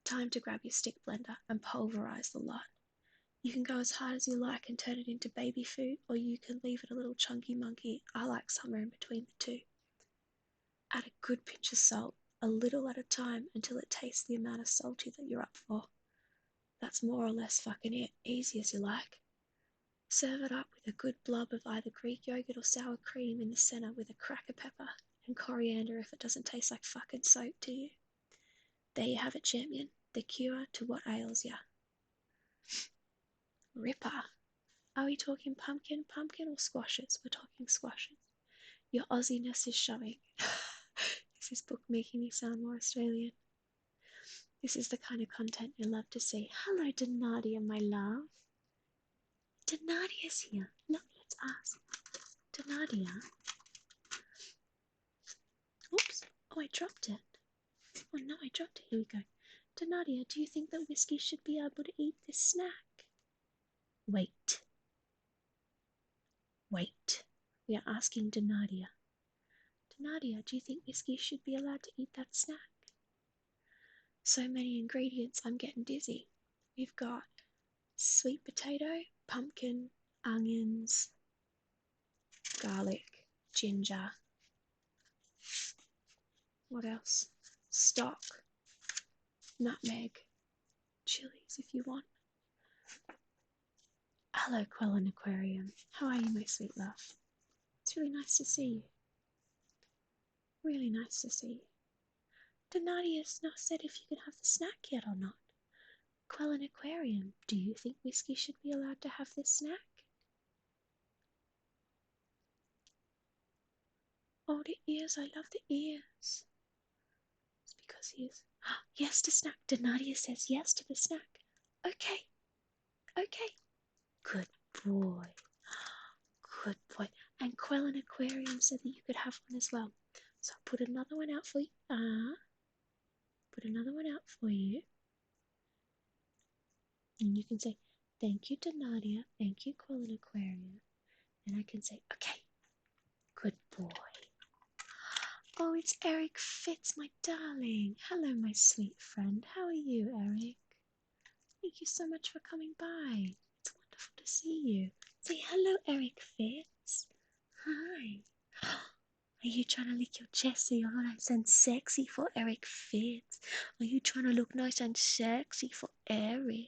Time to grab your stick blender and pulverize the lot. You can go as hard as you like and turn it into baby food, or you can leave it a little chunky monkey. I like somewhere in between the two. Add a good pinch of salt, a little at a time until it tastes the amount of salty that you're up for. That's more or less fucking it, easy as you like. Serve it up with a good blob of either Greek yogurt or sour cream in the centre with a cracker pepper and coriander if it doesn't taste like fucking soap to you. There you have it, champion, the cure to what ails ya. Ripper. Are we talking pumpkin, or squashes? We're talking squashes. Your Aussie-ness is showing. Is this book making me sound more Australian? This is the kind of content you love to see. Hello, Denadia, my love. Denadia's here. Look, let's ask. Denadia. Oops. Oh, I dropped it. Oh no, I dropped it. Here we go. Denadia, do you think that Whiskey should be able to eat this snack? Wait, wait. We are asking Denadia. Denadia, do you think Whiskey should be allowed to eat that snack? So many ingredients, I'm getting dizzy. We've got sweet potato, pumpkin, onions, garlic, ginger. What else? Stock, nutmeg, chilies if you want. Hello, Quellen Aquarium. How are you, my sweet love? It's really nice to see you. Really nice to see you. Denarius not said if you can have the snack yet or not. Quellen Aquarium, do you think Whiskey should be allowed to have this snack? Oh, the ears. I love the ears. It's because he is. Yes to snack. Denadia says yes to the snack. Okay. Okay. Good boy. Good boy. And Quellen Aquarium said that you could have one as well. So I'll put another one out for you. Put another one out for you. And you can say, thank you, Denadia. Thank you, Quellen Aquarium. And I can say, okay. Good boy. Oh, it's Eric Fitz, my darling. Hello, my sweet friend. How are you, Eric? Thank you so much for coming by. It's wonderful to see you. Say hello, Eric Fitz. Hi. Are you trying to lick your chest so you're nice and sexy for Eric Fitz? Are you trying to look nice and sexy for Eric?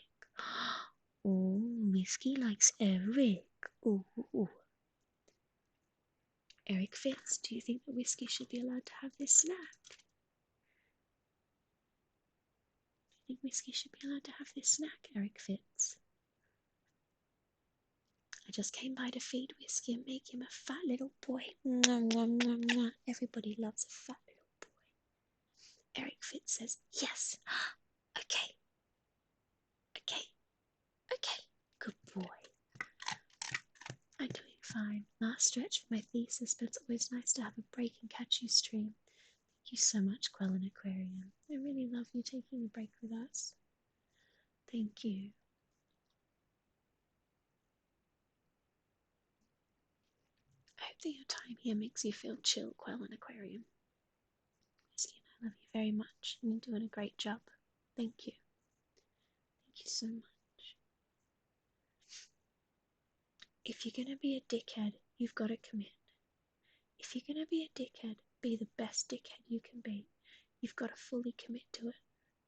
Oh, Whiskey likes Eric. Ooh. Eric Fitz, do you think that Whiskey should be allowed to have this snack? Do you think Whiskey should be allowed to have this snack, Eric Fitz? I just came by to feed Whiskey and make him a fat little boy. Mwah, mwah, mwah, mwah. Everybody loves a fat little boy. Eric Fitz says, yes. Okay. Okay. Okay. Good boy. I'm doing fine. Last stretch for my thesis, but it's always nice to have a break and catch you stream. Thank you so much, Quellen Aquarium. I really love you taking a break with us. Thank you. I hope that your time here makes you feel chill, Quellen Aquarium. Whiskey and I love you very much, and you're doing a great job. Thank you. Thank you so much. If you're going to be a dickhead, you've got to commit. If you're going to be a dickhead, be the best dickhead you can be. You've got to fully commit to it.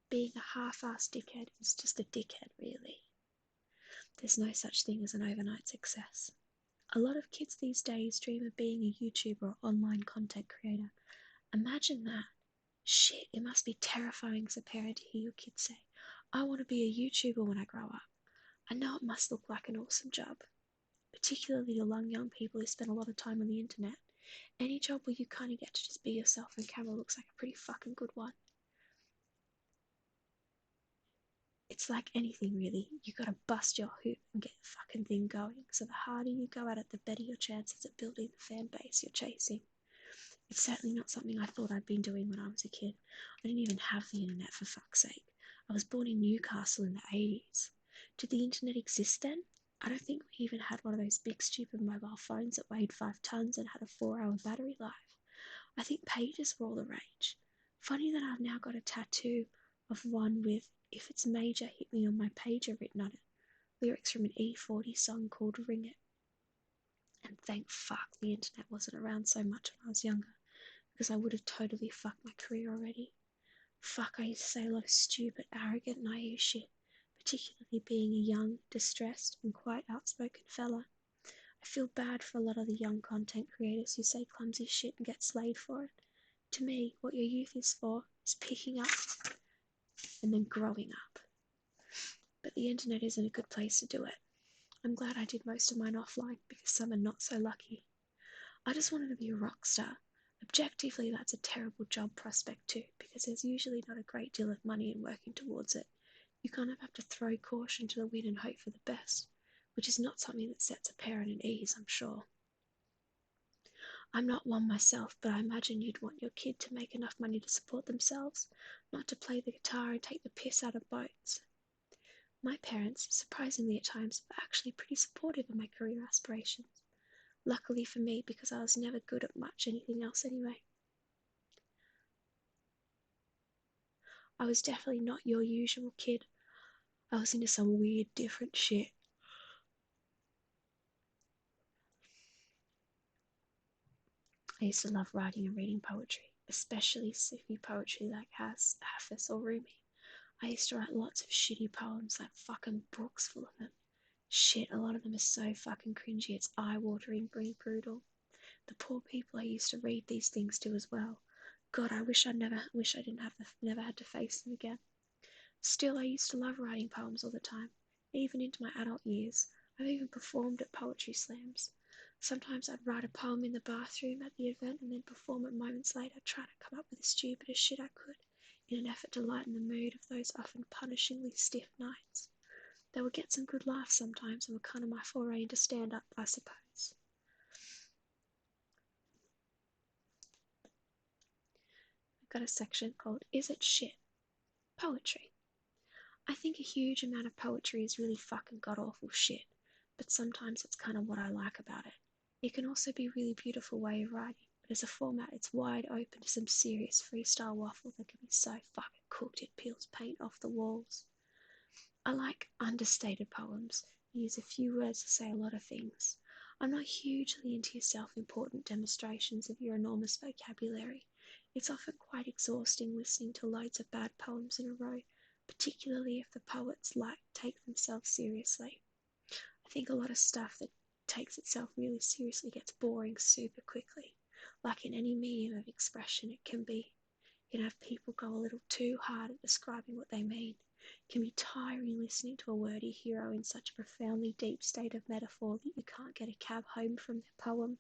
Being a half-assed dickhead is just a dickhead, really. There's no such thing as an overnight success. A lot of kids these days dream of being a YouTuber or online content creator. Imagine that. Shit, it must be terrifying as a parent to hear your kids say, I want to be a YouTuber when I grow up. I know it must look like an awesome job. Particularly the young people who spend a lot of time on the internet. Any job where you kind of get to just be yourself on camera looks like a pretty fucking good one. It's like anything really. You gotta bust your hoop and get the fucking thing going. So the harder you go at it, the better your chances of building the fan base you're chasing. It's certainly not something I thought I'd been doing when I was a kid. I didn't even have the internet, for fuck's sake. I was born in Newcastle in the 80s. Did the internet exist then? I don't think we even had one of those big stupid mobile phones that weighed 5 tons and had a 4-hour battery life. I think pages were all the rage. Funny that I've now got a tattoo of one with "If it's major, hit me on my pager" written on it. Lyrics from an E40 song called Ring It. And thank fuck the internet wasn't around so much when I was younger, because I would have totally fucked my career already. Fuck, I used to say a lot of stupid, arrogant, naive shit, particularly being a young, distressed, and quite outspoken fella. I feel bad for a lot of the young content creators who say clumsy shit and get slayed for it. To me, what your youth is for is picking up and then growing up. But the internet isn't a good place to do it. I'm glad I did most of mine offline because some are not so lucky. I just wanted to be a rock star. Objectively, that's a terrible job prospect too, because there's usually not a great deal of money in working towards it. You kind of have to throw caution to the wind and hope for the best, which is not something that sets a parent at ease, I'm sure. I'm not one myself, but I imagine you'd want your kid to make enough money to support themselves, not to play the guitar and take the piss out of boats. My parents, surprisingly at times, were actually pretty supportive of my career aspirations. Luckily for me, because I was never good at much anything else anyway. I was definitely not your usual kid. I was into some weird, different shit. I used to love writing and reading poetry, especially Sufi poetry like Hafiz or Rumi. I used to write lots of shitty poems, like fucking books full of them. Shit, a lot of them are so fucking cringy, it's eye-wateringly brutal. The poor people I used to read these things to as well. God, I wish I didn't never had to face them again. Still, I used to love writing poems all the time, even into my adult years. I've even performed at poetry slams. Sometimes I'd write a poem in the bathroom at the event and then perform it moments later, trying to come up with the stupidest shit I could in an effort to lighten the mood of those often punishingly stiff nights. They would get some good laughs sometimes and were kind of my foray into stand-up, I suppose. I've got a section called Is It Shit? Poetry. I think a huge amount of poetry is really fucking god-awful shit, but sometimes it's kind of what I like about it. It can also be a really beautiful way of writing, but as a format it's wide open to some serious freestyle waffle that can be so fucking cooked it peels paint off the walls. I like understated poems. You use a few words to say a lot of things. I'm not hugely into your self-important demonstrations of your enormous vocabulary. It's often quite exhausting listening to loads of bad poems in a row, particularly if the poets take themselves seriously. I think a lot of stuff that takes itself really seriously gets boring super quickly. Like in any medium of expression it can be. You can have people go a little too hard at describing what they mean. It can be tiring listening to a wordy hero in such a profoundly deep state of metaphor that you can't get a cab home from their poem.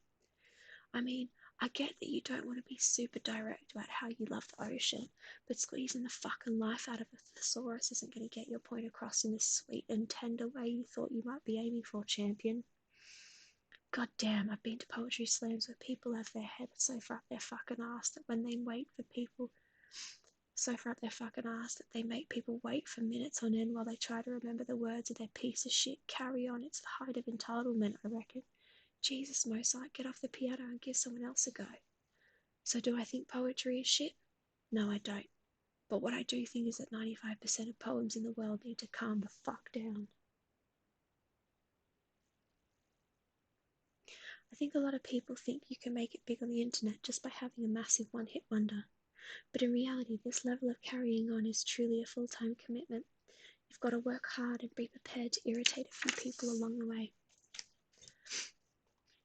I mean, I get that you don't want to be super direct about how you love the ocean, but squeezing the fucking life out of a thesaurus isn't going to get your point across in the sweet and tender way you thought you might be aiming for, champion. God damn, I've been to poetry slams where people have their head so far up their fucking ass that when they wait for people so far up their fucking ass that they make people wait for minutes on end while they try to remember the words of their piece of shit carry on. It's the height of entitlement, I reckon. Jesus, Mozart, get off the piano and give someone else a go. So do I think poetry is shit? No, I don't. But what I do think is that 95% of poems in the world need to calm the fuck down. I think a lot of people think you can make it big on the internet just by having a massive one-hit wonder. But in reality, this level of carrying on is truly a full-time commitment. You've got to work hard and be prepared to irritate a few people along the way.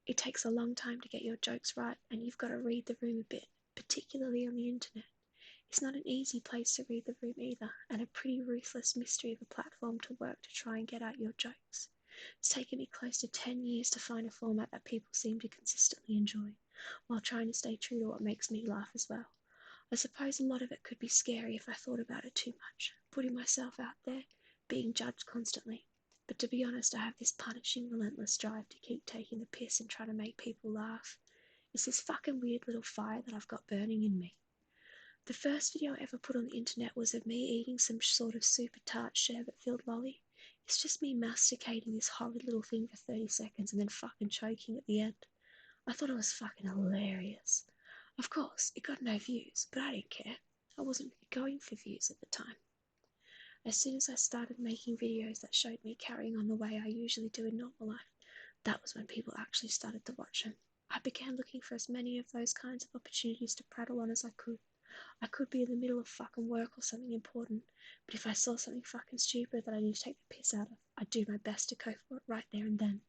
It takes a long time to get your jokes right, and you've got to read the room a bit, particularly on the internet. It's not an easy place to read the room either, and a pretty ruthless mystery of a platform to work to try and get out your jokes. It's taken me close to 10 years to find a format that people seem to consistently enjoy, while trying to stay true to what makes me laugh as well. I suppose a lot of it could be scary if I thought about it too much, putting myself out there, being judged constantly. But to be honest, I have this punishing, relentless drive to keep taking the piss and try to make people laugh. It's this fucking weird little fire that I've got burning in me. The first video I ever put on the internet was of me eating some sort of super tart sherbet-filled lolly. It's just me masticating this horrid little thing for 30 seconds and then fucking choking at the end. I thought it was fucking hilarious. Of course, it got no views, but I didn't care. I wasn't going for views at the time. As soon as I started making videos that showed me carrying on the way I usually do in normal life, that was when people actually started to watch them. I began looking for as many of those kinds of opportunities to prattle on as I could. I could be in the middle of fucking work or something important, but if I saw something fucking stupid that I need to take the piss out of, I'd do my best to go for it right there and then.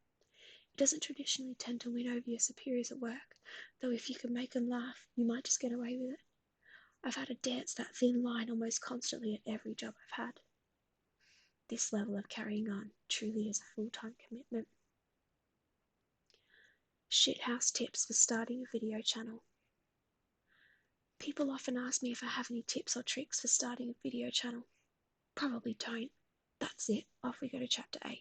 It doesn't traditionally tend to win over your superiors at work, though if you can make them laugh, you might just get away with it. I've had to dance that thin line almost constantly at every job I've had. This level of carrying on truly is a full-time commitment. Shithouse tips for starting a video channel. People often ask me if I have any tips or tricks for starting a video channel. Probably don't. That's it. Off we go to chapter 8.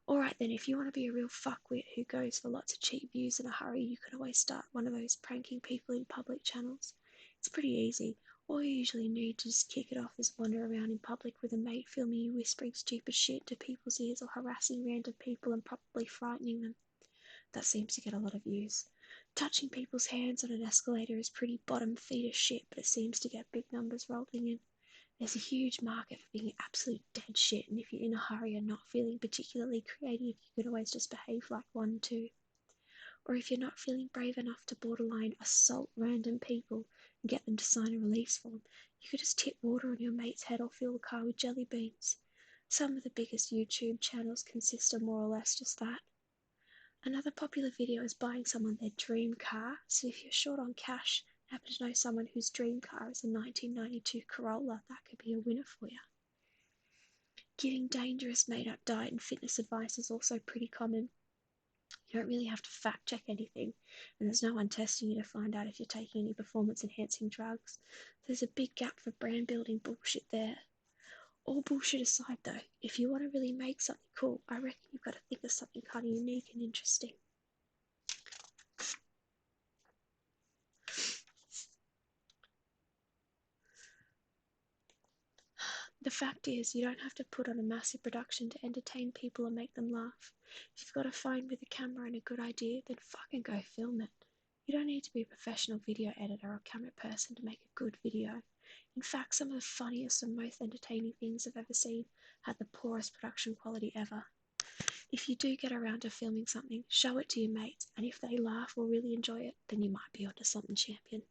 Alright then, if you want to be a real fuckwit who goes for lots of cheap views in a hurry, you can always start one of those pranking people in public channels. It's pretty easy. All you usually need to just kick it off is wander around in public with a mate filming you whispering stupid shit to people's ears or harassing random people and probably frightening them. That seems to get a lot of views. Touching people's hands on an escalator is pretty bottom feeder shit, but it seems to get big numbers rolling in. There's a huge market for being absolute dead shit, and if you're in a hurry and not feeling particularly creative, you could always just behave like one too. Or if you're not feeling brave enough to borderline assault random people and get them to sign a release form, you could just tip water on your mate's head or fill the car with jelly beans. Some of the biggest YouTube channels consist of more or less just that. Another popular video is buying someone their dream car, so if you're short on cash and happen to know someone whose dream car is a 1992 Corolla, that could be a winner for you. Giving dangerous made-up diet and fitness advice is also pretty common. You don't really have to fact check anything, and there's no one testing you to find out if you're taking any performance enhancing drugs. There's a big gap for brand building bullshit there. All bullshit aside though, if you want to really make something cool, I reckon you've got to think of something kind of unique and interesting. The fact is, you don't have to put on a massive production to entertain people or make them laugh. If you've got a phone with a camera and a good idea, then fucking go film it. You don't need to be a professional video editor or camera person to make a good video. In fact, some of the funniest and most entertaining things I've ever seen had the poorest production quality ever. If you do get around to filming something, show it to your mates, and if they laugh or really enjoy it, then you might be onto something, champion.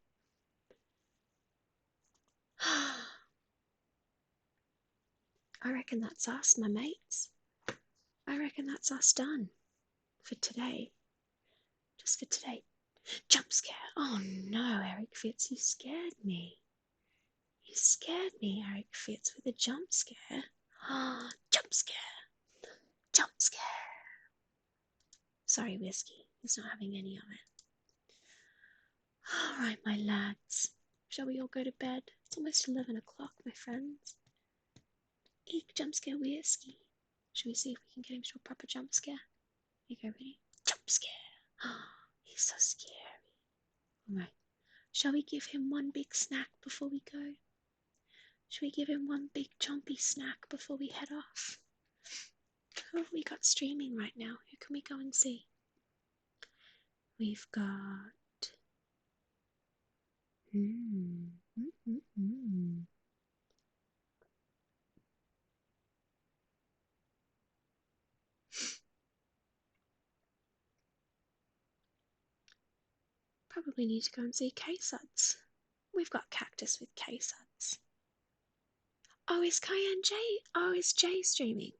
I reckon that's us, my mates. I reckon that's us done. For today. Just for today. Jump scare. Oh no, Eric Fitz, you scared me. You scared me, Eric Fitz, with a jump scare. Ah, jump scare. Jump scare. Sorry, Whiskey. He's not having any of it. Alright, my lads. Shall we all go to bed? It's almost 11 o'clock, my friends. Eek, jump scare Whiskey. Shall we see if we can get him to a proper jump scare? You go, ready? Jump scare. Oh, he's so scary. Alright. Shall we give him one big snack before we go? Shall we give him one big chompy snack before we head off? Who have we got streaming right now? Who can we go and see? We've got... Probably need to go and see K-Suds. We've got Cactus with K-Suds. Oh, is Cayenne J? Oh, is Jay streaming?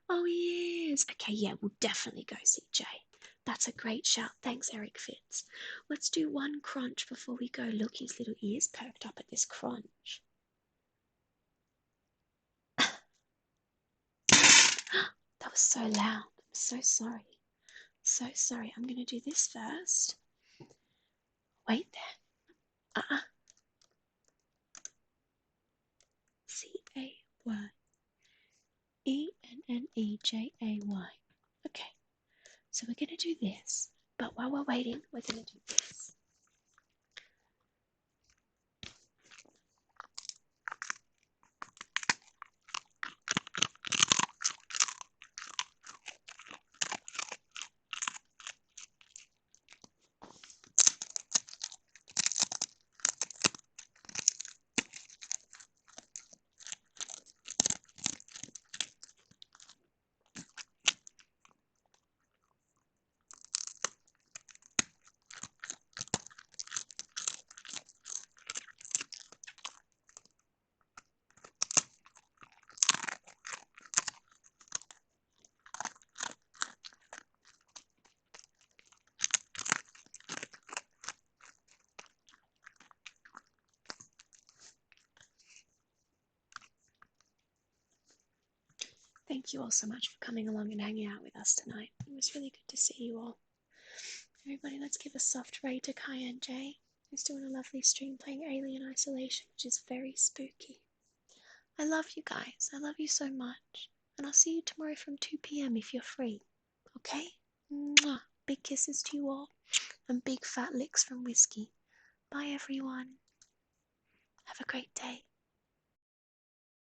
Oh, he is. Okay, yeah, we'll definitely go see Jay. That's a great shout. Thanks, Eric Fitz. Let's do one crunch before we go. Look, his little ears perked up at this crunch. That was so loud. I'm so sorry. So sorry. I'm going to do this first. Wait there. Cayennejay. Okay, so we're going to do this, but while we're waiting, we're going to do this. Thank you all so much for coming along and hanging out with us tonight. It was really good to see you all. Everybody, let's give a soft raid to Cayenne J, who's doing a lovely stream playing Alien Isolation, which is very spooky. I love you guys. I love you so much. And I'll see you tomorrow from 2 p.m. if you're free. Okay? Mwah. Big kisses to you all. And big fat licks from Whiskey. Bye, everyone. Have a great day.